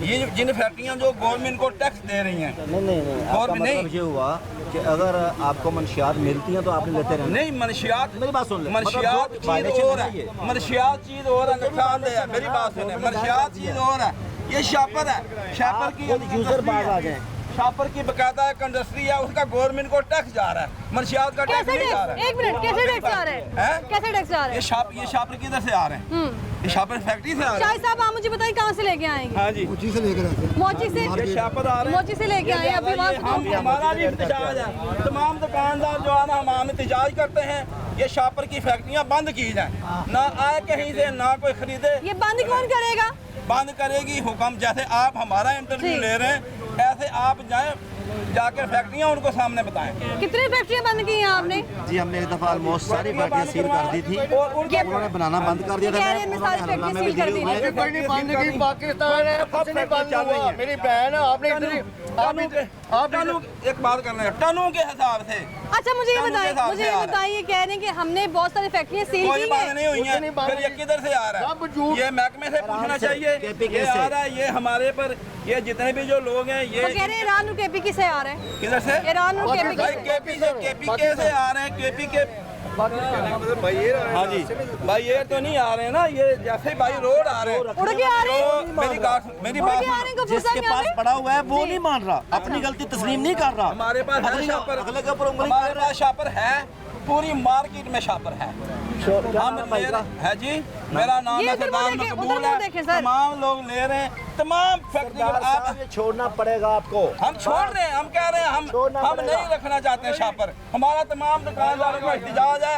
ये जिन फैक्ट्रियाँ जो गवर्नमेंट को टैक्स दे रही हैं, नहीं और आपका भी नहीं। मतलब ये हुआ कि अगर आपको मंशियात मिलती हैं तो आपने लेते रहना। नहीं मनशियात, मेरी बात सुन ले, मनशियात मतलब जो चीज़ और violation है है, मनशियात चीज़ और है, नुकसानदेह है। मेरी बात सुने, मनशियात चीज़ और है, ये शापर है, शापर की यूजर बाज आ जाए, शापर की बकायदा एक इंडस्ट्री है, उसका गवर्नमेंट को टैक्स जा रहा है, मनशियात का टैक्स कैसे नहीं जा रहा टैक्स? है। एक मिनट, कैसे टैक्स आ रहा है? हैं? कैसे टैक्स आ रहा है? ये शापर किधर से आ रहे हैं? ये शापर फैक्ट्री से आ रहे हैं। शाहिद साहब आप मुझे बताइए कहाँ से लेके आएंगे? हाँ जी, उसी से लेकर आते हैं। मोची से? ये शापर आ रहे हैं। मोची से लेके आए हैं, अभी वहाँ से हम हमारा भी एहतजाज है, तमाम दुकानदार जो है ना हम एहतजाज करते हैं, ये शापर की फैक्ट्रियाँ बंद की जाएं, ना आए कहीं से, ना कोई खरीदे। ये बंद कौन करेगा? बंद करेगी हुक्म, जैसे आप हमारा इंटरव्यू जी। ले रहे हैं ऐसे आप जाएं जाके फैक्ट्रियाँ उनको सामने बताएं। कितनी फैक्ट्रियाँ बंद की हैं आपने? जी हमने एक दफ़ा ऑलमोस्ट सारी फैक्ट्रियाँ सील कर दी थी, उन्होंने बनाना बंद कर दिया था। कह रहे हैं सारी फैक्ट्रियाँ सील कर दी हैं। कोई नहीं बंद की, पाकिस्तान है, कुछ नहीं बंद हुआ। मेरी बहन है, आपने एक बात करना है, टनों के हिसाब से। अच्छा मुझे ये बताइए, कह रहे हैं कि हमने बहुत सारी फैक्ट्रियाँ सील कोई की बात हैं। नहीं हुई है, फिर ये किधर से आ रहा है? ये महकमे से पूछना चाहिए। ये आ रहा है, ये हमारे पर, ये जितने भी जो लोग हैं, ये वो कह रहे हैं ईरान और केपी से आ रहे हैं। किधर से? ईरान और केपी भाई केपी से आ रहे हैं, केपी के। हाँ जी, भाई ये तो नहीं आ रहे हैं ना, ये जैसे ही भाई रोड आ रहे हैं, उड़ के आ रहे हैं। मेरी बात जिसके पास पड़ा हुआ है वो नहीं मान रहा, अपनी गलती तस्लीम नहीं कर रहा। हमारे पास है शापर, अगले के ऊपर उंगली हमारे पास शापर है, पूरी मार्केट में शापर है। हम ले रहे है जी, मेरा नाम है सरदार मकबूल है, तमाम लोग ले रहे हैं, तमाम फैक्ट्री। आप छोड़ना पड़ेगा आपको। हम छोड़ रहे हैं, हम कह रहे हैं हम नहीं रखना चाहते हैं शापर। हमारा तमाम दुकानदारों का एहतजाज है,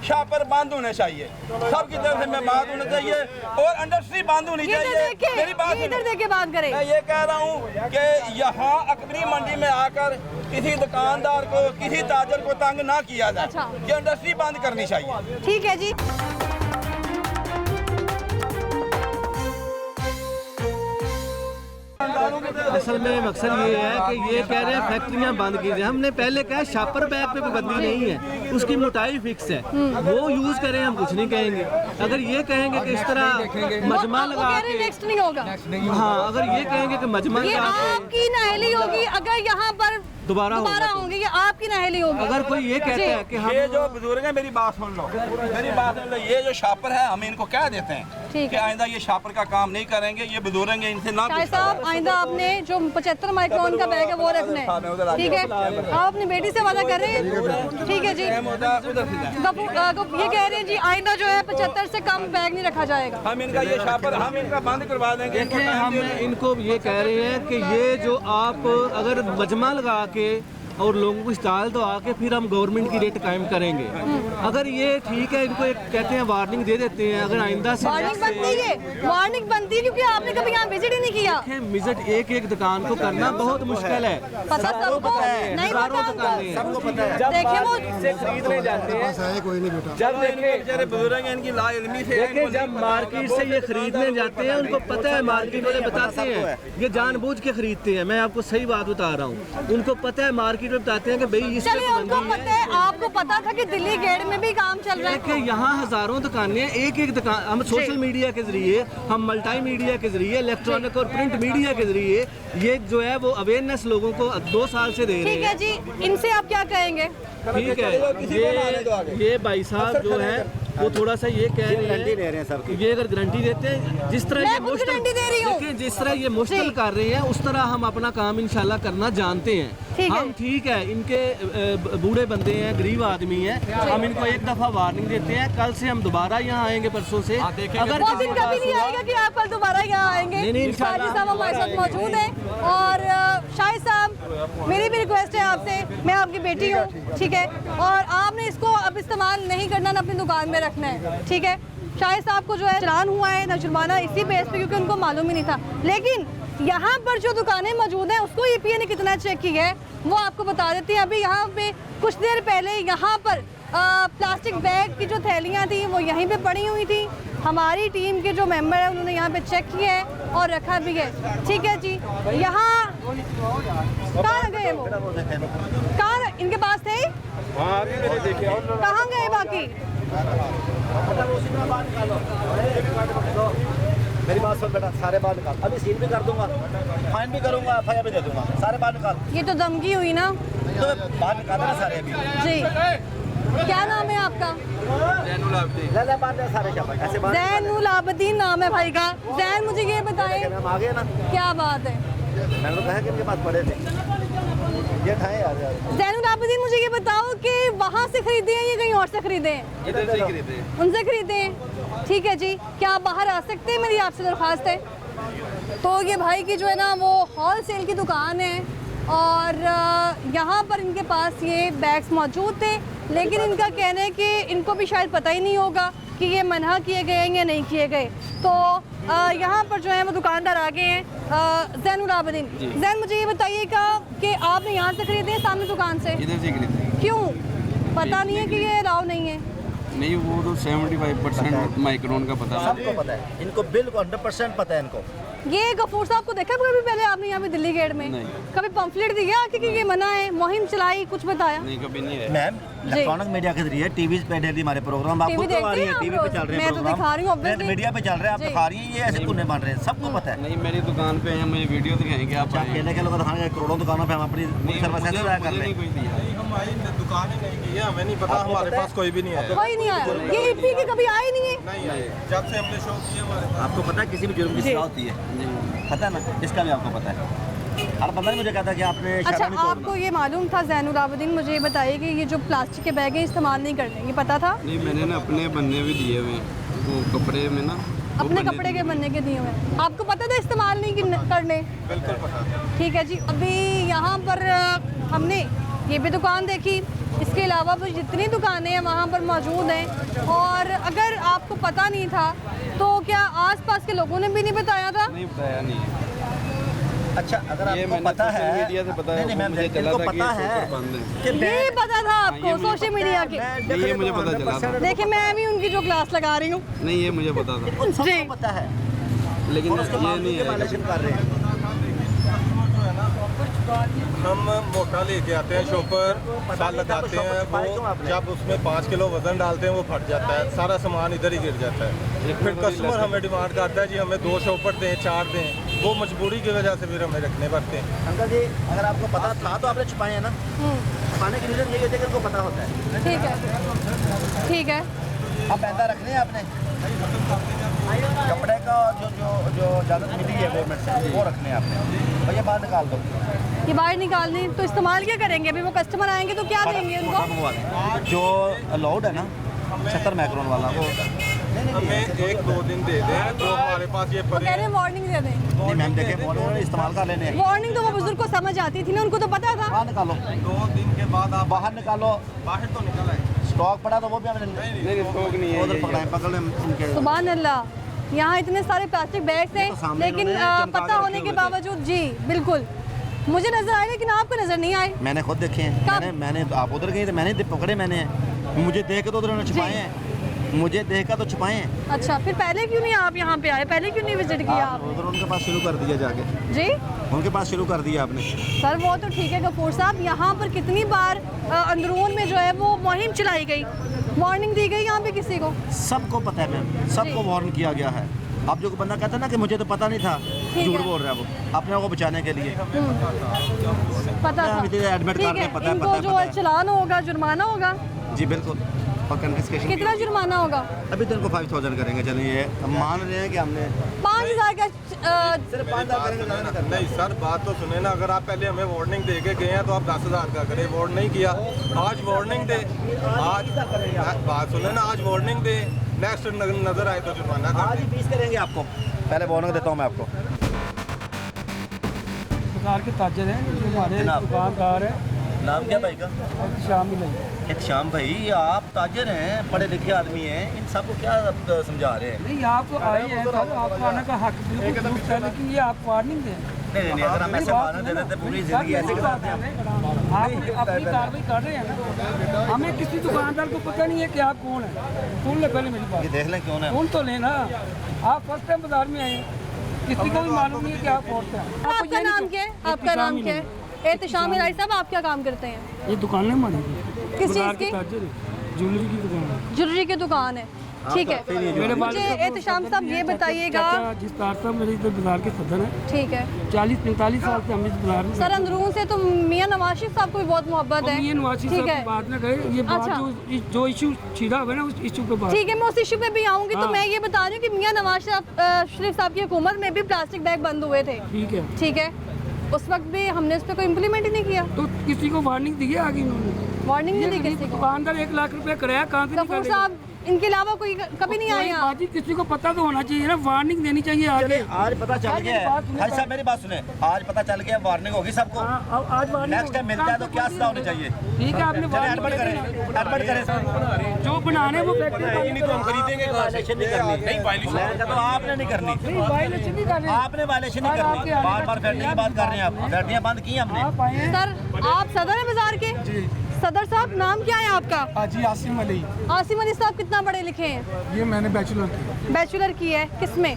शापर बंद होने चाहिए, सबकी तरफ से मैं बात होनी चाहिए और इंडस्ट्री बंद होनी चाहिए। मेरी बात इधर देख के बात करें। मैं ये कह रहा हूँ कि यहाँ अकबरी मंडी में आकर किसी दुकानदार को, किसी ताजर को तंग ना किया जाए। अच्छा। ये इंडस्ट्री बंद करनी चाहिए। ठीक है जी। असल में मकसद ये है कि ये कह रहे हैं फैक्ट्रियां बंद कीजिए। हमने पहले कहा शापर बैग पे पाबंदी नहीं है, उसकी मोटाई फिक्स है, वो यूज करें, हम कुछ नहीं कहेंगे। अगर ये कहेंगे कि इस तरह मजमा लगा के, नेक्स्ट नहीं होगा। हाँ अगर ये कहेंगे कि मजमा ये लगा के आपकी नाअहली होगी अगर यहाँ पर दोबारा होंगे, ये आपकी नाअहली होगी। अगर कोई ये कहता है कि हम ये जो बुजुर्ग है, मेरी बात सुन लो, ये जो शापर है हम इनको कह देते हैं कि आइंदा ये शापर का काम नहीं करेंगे, ये बुजुर्ग है, इनसे ना शाह साहब आइंदा आपने जो 75 माइक्रोन का बैग है वो रखना है, ठीक है? आप अपनी बेटी से वादा कर रहे हैं, ठीक है जी? ये कह रहे हैं जी आइंदा जो है 75 से कम बैग नहीं रखा जाएगा। हम इनका ये शापर हम इनका बंद करवा देंगे। देखिए हम इनको ये कह रहे हैं कि ये जो आप अगर मजमा लगा के और लोगों को इस्ताल तो आके फिर हम गवर्नमेंट की रेट कायम करेंगे। अगर ये ठीक है, इनको एक कहते हैं वार्निंग दे देते हैं, अगर आइंदा से वार्निंग बनती है, वार्निंग बनती है क्योंकि आपने कभी यहाँ विजिट ही नहीं किया। विजिट एक दुकान को करना बहुत मुश्किल है, पता सबको नहीं पता। देखिए वो खरीदने जाते हैं, जब बेचारे बुजुर्ग हैं, इनकी लाइल्मी से देखिए जब मार्केट से ये खरीदने जाते हैं उनको पता है, मार्केट वाले बताते हैं, ये जानबूझ के खरीदते हैं। मैं आपको सही बात बता रहा हूँ, उनको पता है, मार्केट में बताते हैं कि भाई इस चलिए उनको पता है, आपको पता था कि दिल्ली गेट में भी काम चल रहा है। देखिए यहाँ हजारों दुकानें, एक दुकान हम सोशल मीडिया के जरिए, हम मल्टी मीडिया के जरिए, इलेक्ट्रॉनिक और प्रिंट मीडिया के जरिए ये जो है वो अवेयरनेस लोगों को 2 साल से दे रहे हैं। ठीक है जी, इनसे आप क्या कहेंगे? ठीक है, ये भाई साहब जो है वो थोड़ा सा ये कह रहे हैं सबकी, ये अगर गारंटी देते हैं जिस तरह ये मुश्किल देखिए जिस तरह ये मुश्किल कर रहे हैं उस तरह हम अपना काम इंशाल्लाह करना जानते हैं। हम ठीक है, इनके बूढ़े बंदे हैं, गरीब आदमी हैं, हम इनको एक दफ़ा वार्निंग देते हैं, कल से हम दोबारा यहाँ आएंगे, परसों से। अगर वो दिन कभी नहीं आएगा कि आप कल दोबारा यहाँ आएंगे। नहीं, शाहिद साहब हमारे साथ मौजूद हैं और शाहिद साहब मेरी भी रिक्वेस्ट है आपसे, मैं आपकी बेटी हूँ, ठीक है, और आपने इसको अब इस्तेमाल नहीं करना, ना अपनी दुकान में रखना है, ठीक है? शाहिद साहब को जो है चालान हुआ है ना जुर्माना इसी बेस पे, क्योंकि उनको मालूम ही नहीं था। लेकिन यहाँ पर जो दुकानें मौजूद हैं उसको EPA ने कितना चेक किया है वो आपको बता देती हैं। अभी यहाँ पे कुछ देर पहले यहाँ पर प्लास्टिक बैग की जो थैलियाँ थी वो यहीं पे पड़ी हुई थी। हमारी टीम के जो मेंबर है उन्होंने यहाँ पे चेक किया है और रखा भी है, ठीक है जी। यहाँ कहाँ गए वो, कहाँ इनके पास थे, कहाँ गए बाकी? मेरी बात सुन बेटा, सारे बाहर निकाल, अभी सील भी कर दूंगा, फाइन भी करूंगा, FIR भी दे दूंगा, सारे बाहर निकाल। ये तो धमकी हुई ना, तो बाहर निकालना ना सारे अभी जी। क्या नाम है आपका? ले बाहर सारे शाबाश, ऐसे बाहर ज़ैनुल आबदीन नाम है भाई का। ज़ैन मुझे ये बताएं, हम आ गए ना, क्या बात है? मैंने तो कहा कि इनके पास पड़े थे, ये खाए यार। ज़ैनुल आबदीन मुझे ये बताओ कि वहाँ से खरीदे हैं या कहीं और से खरीदे हैं? इधर से खरीदे, उनसे खरीदे हैं, ठीक है जी। क्या आप बाहर आ सकते हैं, मेरी आपसे दरख्वास्त है। तो ये भाई की जो है ना वो होल सेल की दुकान है और यहाँ पर इनके पास ये बैग्स मौजूद थे, लेकिन इनका कहना है कि इनको भी शायद पता ही नहीं होगा कि ये मना किए गए हैं या नहीं किए गए। तो यहाँ पर जो है वो दुकानदार आ गए हैं, जैनुल आबदीन। जैन, मुझे ये बताइएगा कि आपने यहाँ से खरीदे हैं सामने दुकान से? इधर से खरीदे। क्यों? पता नहीं है कि ये राव नहीं है? नहीं, वो तो 75% माइक्रोन का पता है। सबको पता है, इनको बिल्कुल 100% पता है इनको। ये गफूर साहब को देखा कभी पहले आपने यहाँ पे दिल्ली गेट में? नहीं। कभी पंफलेट दिया कि ये मना है, मुहिम चलाई, कुछ बताया? नहीं, कभी नहीं है। मैम, इलेक्ट्रॉनिक मीडिया के जरिए टीवी पे डेली हमारे प्रोग्राम आपको टीवी तो आ रही है, देखते हैं टीवी आप पे चल रहे हैं रोज? मैं तो प्रोग्राम, दिखा रही हूँ, obviously। मीडिया पे चल रहे हैं, आप जी। दिखा रही हैं, ये ऐसे कुन्ने बन रहे हैं, सबको पता है। नहीं, मेरी दुकान पे है, मुझे वीडियो दिखाएंगे आप। अच्छा, अकेले के लोग दिखाने करोड़ों दुकानों पे हम अपनी सर्विस ऐसे अदा कर रहे नहीं हैं। कोई दिया। हमारी दुकान ही नहीं की है, हमें नहीं पता, आपको हमारे पता है? पास कोई भी नहीं है। कोई नहीं आया, ये ईपी के कभी आए नहीं है? नहीं आए, जब से हमने शो किया हमारे पास। आपको पता है किसी भी जुर्म की जी। सजा होती है, पता है ना, इसका भी आपको पता है। हर बंदा ने मुझे कहता कि आपने अच्छा, इशारा नहीं आपको तोड़ना। ये मालूम था जैनुल आबदीन, मुझे ये बताइए कि ये जो प्लास्टिक के बैग हैं इस्तेमाल नहीं करने, ये पता था? नहीं, मैंने ना अपने बनने भी दिए हुए हैं, वो कपड़े में ना, वो अपने बनने कपड़े के दिए। बनने के दिए हुए हैं। आपको पता था इस्तेमाल नहीं करने? बिल्कुल पता है। ठीक है जी। अभी यहाँ पर हमने ये भी दुकान देखी, इसके अलावा भी जितनी दुकानें हैं वहाँ पर मौजूद हैं। और अगर आपको पता नहीं था तो क्या आसपास के लोगों ने भी नहीं बताया था? नहीं बताया नहीं है। अच्छा, अगर ये आपको मैंने पता सोशल है, मीडिया से पता है, नहीं वो मैम, मुझे चला इनको था कि पता ये है शॉपर बंद है। कि ये पता था आपको ये मुझे सोशल मीडिया के? ये मुझे पता चला था। देखिए, मैं भी उनकी जो क्लास लगा रही हूँ। नहीं, ये मुझे पता था, उन जी। सबको पता है, लेकिन और उसके ये बावजूद नहीं ये है। वायलेशन कर रहे हैं। हम मोटा लेके आते हैं शॉपर, साल लगाते हैं, वो जब उसमें 5 किलो वजन डालते हैं वो फट जाता है, सारा सामान इधर ही गिर जाता है। फिर कस्टमर हमें डिमांड करता है जी हमें 2 शॉपर दें, 4 दें, वो मजबूरी की वजह से फिर हमें रखने पड़ते हैं। अंकल जी, अगर आपको पता था तो आपने छुपाए हैं ना? छुपाने की रीजन यही होती है कि उनको पता होता है। ठीक है, ठीक है। अब पैदा रखने हैं आपने कपड़े का जो जो जो इजाज़त मिली है गवर्नमेंट से, वो रखने हैं आपने, भैया बाहर निकाल दो। ये बाहर निकालने तो इस्तेमाल क्या करेंगे? अभी वो कस्टमर आएंगे तो क्या देंगे उनको? मोटा मंगवा दें। जो अलाउड है ना 76 माइक्रोन वाला, वो हमें 1-2 दिन दे दें, जो हमारे पास ये वो कह रहे हैं वार्निंग दे दें। नहीं मैम, देखें उन्होंने इस्तेमाल कर लेने हैं। वार्निंग तो वो बुजुर्ग को समझ आती थी ना, उनको तो पता था। बाहर निकालो, 2 दिन के बाद आप बाहर निकालो, बाहर तो निकल आए। स्टॉक पड़ा तो वो भी हमने नहीं, स्टॉक नहीं है। उधर पकड़ाएं, पकड़ लें इनके। सुभान अल्लाह, यहाँ इतने सारे प्लास्टिक बैग्स हैं, तो सामने लेकिन उन्होंने चमका पता के होने रखे के हुए थे। बावजूद जी बिल्कुल मुझे नजर आए, लेकिन आपको नजर नहीं आए। मैंने खुद देखे हैं, कब? मैंने आप उधर गई तो मैंने पकड़े, मैंने मुझे देख के तो उधर छुपाए हैं, मुझे देख कर तो छुपाए हैं। अच्छा, फिर पहले क्यों नहीं आप यहाँ पे आए? पहले क्यों नहीं विजिट किया आप? उधर उनके पास शुरू कर दिया जाके, जी उनके पास शुरू कर दिया आपने। सर, वो तो ठीक है गफूर साहब, यहाँ पर कितनी बार अंदरून में जो है वो मुहिम चलाई गई, वार्निंग दी गई यहाँ पे किसी को? सबको पता है मैम, सबको वार्न किया गया है। अब जो बंदा कहता है ना कि मुझे तो पता नहीं था, झूठ है। बोल रहा है वो अपने आप को बचाने के लिए। पता था? हम इधर एडमिट कर ठीक रहे है, हैं, पता है, इनको पता है, जो पता है है। चलान होगा, जुर्माना होगा। जी बिल्कुल, और कन्फिस्केशन कितना जुर्माना होगा? अभी तो इनको 5000 करेंगे। चलिए, हम मान रहे हैं कि हमने 5000 का सिर्फ 5000 करेंगे, ज़्यादा नहीं करना। नहीं सर, बात तो सुने ना, अगर आप पहले हमें वार्निंग दे के गए हैं तो आप 10,000 का करें, वार्न नहीं किया, आज वार्निंग दे, आज बात सुने ना, आज वार्निंग दे, नेक्स्ट नजर आए तो जुर्माना आज ही 20 करेंगे आपको। पहले वार्निंग देता हूँ मैं आपको। दुकान के ताजर हैं, हमारे जनाब। दुकानदार हैं, नाम क्या भाई का? शामिल हैं। श्याम भाई, आप ताजर हैं, पढ़े लिखे आदमी हैं, इन सबको क्या समझा रहे हैं? नहीं, आप आए हैं सर, आपको आने का हक बिल्कुल दुरुस्त है, लेकिन ये आप वार्निंग दें। नहीं नहीं, अगर हम ऐसे मारने देते थे पूरी जिंदगी ऐसे गुजारते हैं। आप अपनी कार्रवाई कर रहे हैं ना, हमें किसी दुकानदार को पता नहीं है कि आप कौन है। सुन ले पहले मेरी ये बात, देख लें क्यों ना। सुन तो लेना। आप फर्स्ट टाइम बाजार में आए हैं, किसी को भी मालूम नहीं है कि आप कौन से हैं। आपका नाम क्या है? आपका नाम क्या है? एहतशाम इलाही साहब, आप क्या काम करते हैं? ये दुकान है हमारी, किस चीज़ बाजार के की? ताजर है, ज्वेलरी की दुकान है। ज्वेलरी की दुकान है, ठीक है। मेरे मुझे एहतशाम साहब ये बताइएगा। जिस तार साहब मेरे इधर बाजार के सदर हैं, ठीक है 40-45 साल से हम इस बाजार में। सर, अंदरून से तो मियां नवाज शरीफ साहब को भी बहुत मोहब्बत है। ये नवाज शरीफ ठीक साहब है, की बात ना कहे, ये बात अच्छा। जो इशू छिड़ा हुआ है ना, उस इशू पे बात। ठीक है, मैं उस इशू पे भी आऊँगी। तो हाँ। मैं ये बता रही हूँ कि मियां नवाज शरीफ साहब की हुकूमत में भी प्लास्टिक बैग बंद हुए थे, ठीक है, ठीक है। उस वक्त भी हमने उस पर कोई इम्प्लीमेंट ही नहीं किया, तो किसी को वार्निंग दी है आगे इन्होंने? वार्निंग नहीं दी ये किसी को। दुकानदार 1 लाख रुपए कराया, कहाँ से गफूर निकालेगा? साहब, इनके अलावा कोई कभी नहीं आया यहाँ? बाजी किसी को पता तो होना चाहिए ना, वार्निंग देनी चाहिए आगे। चलिए आज पता चल गया है भाई साहब, मेरी बात सुने, आज पता चल गया, वार्निंग होगी सबको। आज वार्निंग नेक्स्ट टाइम मिलता है तो क्या सजा होनी चाहिए? ठीक है, आपने चलिए एडमिट करें जो बनाने वो फैक्ट्री नहीं तो हम खरीदेंगे, वायलेशन नहीं करनी। नहीं वायलेशन तो आपने नहीं करनी, वायलेशन नहीं करनी। आपने वायलेशन नहीं करनी। बार बार फैक्ट्री की बात कर रहे हैं आप, फैक्ट्रियाँ बंद की हमने। सर आप सदर है बाजार के? जी सदर साहब नाम क्या है आपका? हाजी आसिम अली। आसिम अली साहब कितना पढ़े लिखे हैं? ये मैंने बैचलर की, बैचलर की है, किसमें?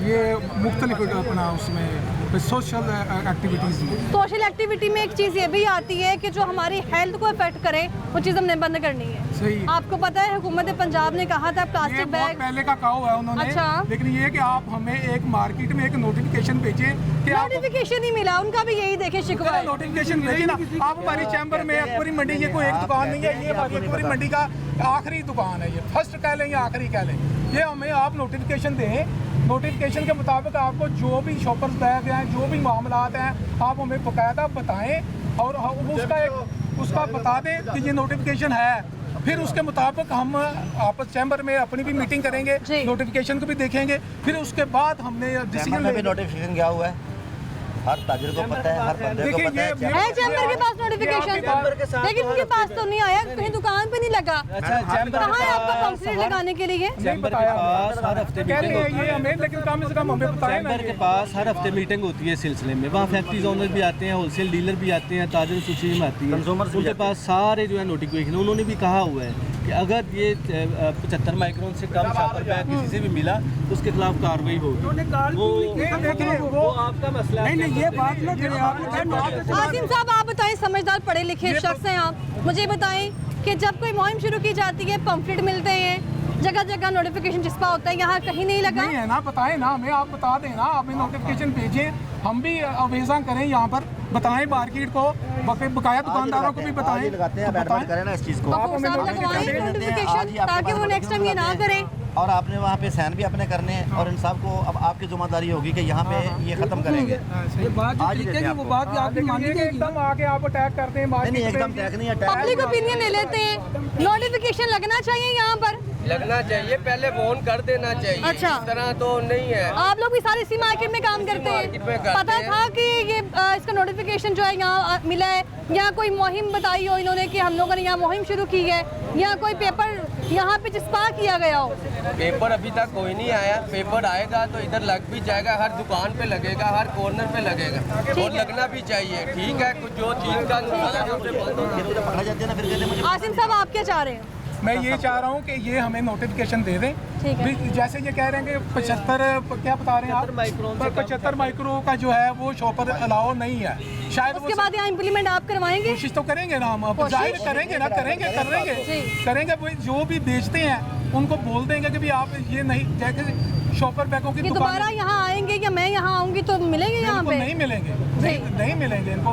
ये मुख्तलिफ अपना उसमें सोशल एक्टिविटीज़ में। सोशल एक्टिविटी में एक चीज़ ये भी आती है कि जो हमारी हेल्थ को अफेक्ट करे वो चीज़ हमने बंद करनी है। सही। आपको पता है हुकूमत पंजाब ने कहा था ये प्लास्टिक बहुत बैग। पहले का कहा हुआ है उन्होंने। अच्छा। लेकिन ये कि आप हमें एक मार्केट में एक नोटिफिकेशन भेजें कि आप नोटिफिकेशन ही मिला, उनका भी यही देखे शिकवा है। नोटिफिकेशन भेजिए ना। आप हमारी चैम्बर में अकबरी मंडी, ये कोई एक दुकान नहीं है, ये हमारी अकबरी मंडी का आखिरी दुकान है, ये फर्स्ट कह लें या आखिरी कह लें। ये हमें आप नोटिफिकेशन दें, नोटिफिकेशन के मुताबिक आपको जो भी शॉपर्स बैग हैं, जो भी मामलात हैं, आप हमें बाकायदा बताएं और उसका बता दें कि ये नोटिफिकेशन है। फिर उसके मुताबिक हम आपस चैम्बर में अपनी भी मीटिंग करेंगे, नोटिफिकेशन को भी देखेंगे, फिर उसके बाद हमने डिसीजन में भी नोटिफिकेशन क्या हुआ है, हर ताजिर को पता है, हर बंदे को पता है। है चैम्बर के पास नोटिफिकेशन, लेकिन उनके पास तो नहीं आया, कहीं दुकान पे नहीं लगा। कहाँ है आपका पंपलेट लगाने के लिए? चैम्बर के पास हर हफ्ते मीटिंग होती है। हमें, लेकिन कम से कम हमें बताएं। चैम्बर के पास हर हफ्ते मीटिंग होती है इस सिलसिले में। वहाँ फैक्ट्रीज ओनर भी आते हैं, होलसेल डीलर भी आते हैं, ताजिर एसोसिएशन आती है, उनके पास सारे जो है नोटिफिकेशन। उन्होंने भी कहा हुआ है कि अगर ये 75 माइक्रोन से कम शापर बैग किसी से भी मिला तो उसके खिलाफ कार्रवाई होगी। वो आपका मसला है। ये बात ना करें आप। आसिम साहब आप बताएं, समझदार पढ़े लिखे शख्स हैं आप, मुझे बताएं कि जब कोई मुहिम शुरू की जाती है, पंफलेट मिलते हैं, जगह जगह नोटिफिकेशन जिसपा होता है, यहाँ कहीं नहीं लगा? नहीं है ना, बताएं ना हमें, आप बता दें ना, हमें नोटिफिकेशन भेजें, हम भी अवेजा करें, यहाँ पर बताएं मार्केट को, बकाया दुकानदारों को भी बताएं। लगाते हैं, एडमिट करें ना इस चीज़ को। आप हमें नोटिफिकेशन ताकि वो नेक्स्ट टाइम ये ना करें। और आपने वहाँ पे साइन भी अपने करने हैं और इंसाफ को अब आपकी जिम्मेदारी होगी कि यहाँ पे ये खत्म करेंगे। ये बात जो ठीक है कि वो बात आपकी मानी जाएगी। एकदम आके आप अटैक करते हैं, नहीं एकदम टैग नहीं है, पब्लिक ओपिनियन ले लेते हैं। नोटिफिकेशन लगना चाहिए यहाँ पर, लगना चाहिए, पहले फोन कर देना चाहिए। अच्छा। इस तरह तो नहीं है। आप लोग भी सारे इसी मार्केट में काम करते हैं, पता था कि ये इसका नोटिफिकेशन जो है यहाँ मिला है, या कोई मुहिम बताई हो इन्होंने कि हम लोगों ने यहाँ मुहिम शुरू की है, या कोई पेपर यहाँ पे चिपका किया गया हो? पेपर अभी तक कोई नहीं आया। पेपर आएगा तो इधर लग भी जाएगा, हर दुकान पे लगेगा, हर कॉर्नर पे लगेगा, और लगना भी चाहिए। ठीक है, कुछ जो चीज़ का पकड़ा जाती है ना, फिर आसिम साहब आप क्या चाह रहे हैं? मैं ये चाह रहा हूँ कि ये हमें नोटिफिकेशन दे दें। भी जैसे ये कह रहे हैं कि 75 क्या बता रहे हैं आप, 75 माइक्रो का जो है वो शॉपर अलाउ नहीं है। शायद उसके बाद यहाँ इम्प्लीमेंट आप करवाएंगे? कोशिश तो करेंगे ना हम, अब जाहिर करेंगे ना, करेंगे वो जो भी बेचते हैं उनको बोल देंगे कि भी आप ये नहीं, जैसे शॉपर बैगों की दोबारा यहाँ आएंगे या मैं यहाँ आऊँगी तो मिलेंगे यहाँ पे? नहीं मिलेंगे, नहीं मिलेंगे इनको।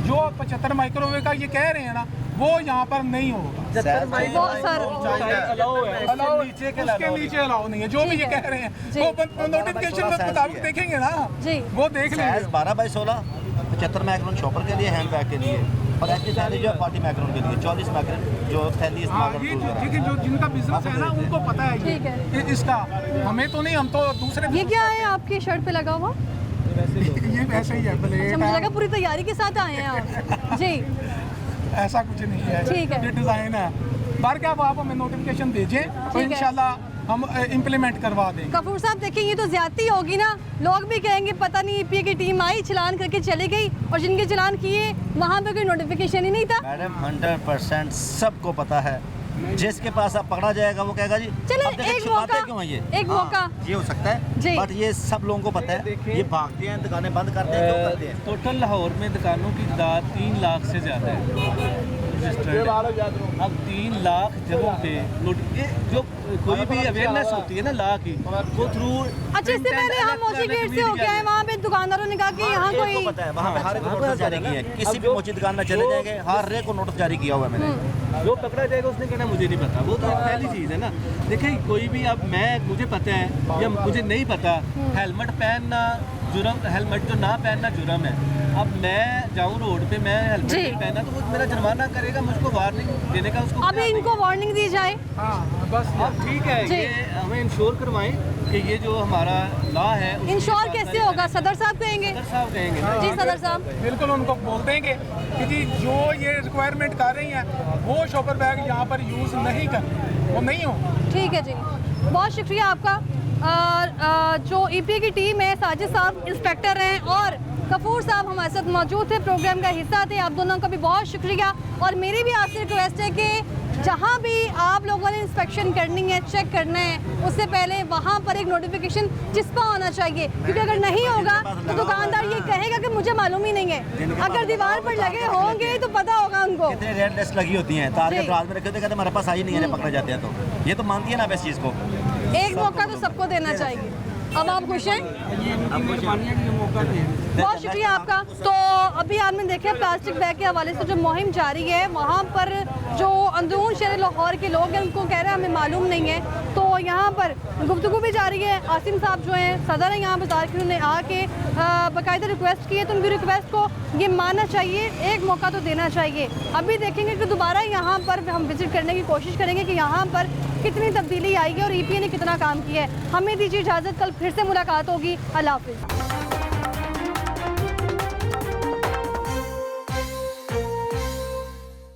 जो 75 माइक्रोवेव का ये कह रहे हैं ना, वो यहाँ पर नहीं होगा। उसके नीचे अलाउ नहीं है, जो भी ये कह रहे हैं वो नोटिफिकेशन में मुताबिक देखेंगे ना, वो देख लेंगे। 12 बाई 16 75 माइक्रोन शॉपर के लिए, हैंड बैग के लिए, और ऐसी थैली जो है 40 माइक्रोन के लिए, 40 माइक्रोन जो थैली इस्तेमाल करते हैं। ठीक है, जो जिनका बिजनेस है ना उनको पता है ये इसका, हमें तो नहीं, हम तो दूसरे। ये क्या है आपकी शर्ट पे लगा हुआ? ये वैसे ही है, प्लेट। मुझे लगा पूरी तैयारी के साथ आए हैं आप। जी ऐसा कुछ नहीं है, ठीक है, ये डिजाइन है। बार क्या आप हमें नोटिफिकेशन भेजें तो इंशाल्लाह हम इम्प्लीमेंट करवा दें। कपूर साहब देखें, ये तो ज्यादती होगी ना, लोग भी कहेंगे पता नहीं ईपीए की टीम आई, चलान करके चली गई, और जिनके चलान किए वहाँ पे कोई नोटिफिकेशन ही नहीं था। मैडम 100% सबको पता है, जिसके पास आप पकड़ा जाएगा वो कहेगा जी चले एक मौका, क्यों है ये? एक मौका ये हो सकता है, बट ये सब लोगों को पता है। ये भागते हैं, दुकानें बंद करते हैं, क्यों करते हैं? टोटल लाहौर में दुकानों की तादाद 3 लाख से ज़्यादा है। अब 3 लाख जगहों पे ये जो कोई भी अवेयरनेस होती है ना ला की, वो थ्रू। अच्छा, इससे पहले हम मोची गेट से हो गया है, वहाँ पे दुकानदारों ने कहा कि यहाँ कोई पता है, वहाँ पे हर एक को नोटिस जारी किया है, किसी भी मोची दुकान में चले जाएंगे, हर एक को नोटिस जारी किया हुआ है मैंने। जो पकड़ा जाएगा उसने कहना मुझे नहीं पता, वो तो एक पहली चीज़ है ना। देखिए कोई भी, अब मुझे पता है या मुझे नहीं पता, हेलमेट पहनना जुर्म हेलमेट जो ना पहनना जुर्म है। अब मैं जाऊँ रोड पे, मैं हेलमेट जी। नहीं पहना तो वो मेरा जुर्माना करेगा, मुझको वार्निंग देने का उसको अभी इनको वार्निंग दी जाए। हाँ बस अब ठीक है, जी। ये हमें इंश्योर करवाएं कि ये जो हमारा लॉ है उसके इंश्योर हिसाब कैसे से होगा? सदर साहब कहेंगे। सदर साहब कहेंगे ना। जी सदर साहब। बिल्कुल उनको बोल देंगे कि जी जो ये रिक्वायरमेंट कर रही हैं वो शॉपर बैग यहाँ पर यूज़ नहीं करनी, वो नहीं हो। ठीक है जी, बहुत शुक्रिया आपका। जो ईपी की टीम है, साजिद साहब इंस्पेक्टर हैं और कपूर साहब हमारे साथ मौजूद थे, प्रोग्राम का हिस्सा थे। आप दोनों का भी बहुत शुक्रिया। और मेरी भी आपसे रिक्वेस्ट है कि जहाँ भी आप लोगों ने इंस्पेक्शन करनी है, चेक करना है, उससे पहले वहाँ पर एक नोटिफिकेशन चिपका होना चाहिए, क्योंकि अगर नहीं होगा तो दुकानदार ये कहेगा कि मुझे मालूम ही नहीं है। अगर दीवार पर लगे होंगे तो पता होगा उनको। कितने रेड लिस्ट लगी होती हैं, तार के जी। दराज में रखे होते, कहते हमारे पास आई नहीं है, पकड़े जाते हैं। तो ये तो मानती है ना अब इस चीज़ को। एक मौका तो सबको देना चाहिए। अब आप खुश हैं? बहुत शुक्रिया आपका। तो अभी आपने देखा प्लास्टिक बैग के हवाले से जो मुहिम जारी है, वहाँ पर जो अंदरून शहर लाहौर के लोग हैं उनको कह रहे हैं हमें मालूम नहीं है। तो यहाँ पर गुफ्तगू भी जारी है। आसिम साहब जो हैं सदर हैं यहाँ बाजार के, उन्होंने आके बाकायदा रिक्वेस्ट की है, तो उनकी रिक्वेस्ट को ये मानना चाहिए, एक मौका तो देना चाहिए। अभी देखेंगे कि दोबारा यहाँ पर हम विजिट करने की कोशिश करेंगे कि यहाँ पर कितनी तब्दीली आई है और ईपीए ने कितना काम किया है। हमें दीजिए इजाज़त, कल फिर से मुलाकात होगी। अल्लाह हाफिज़।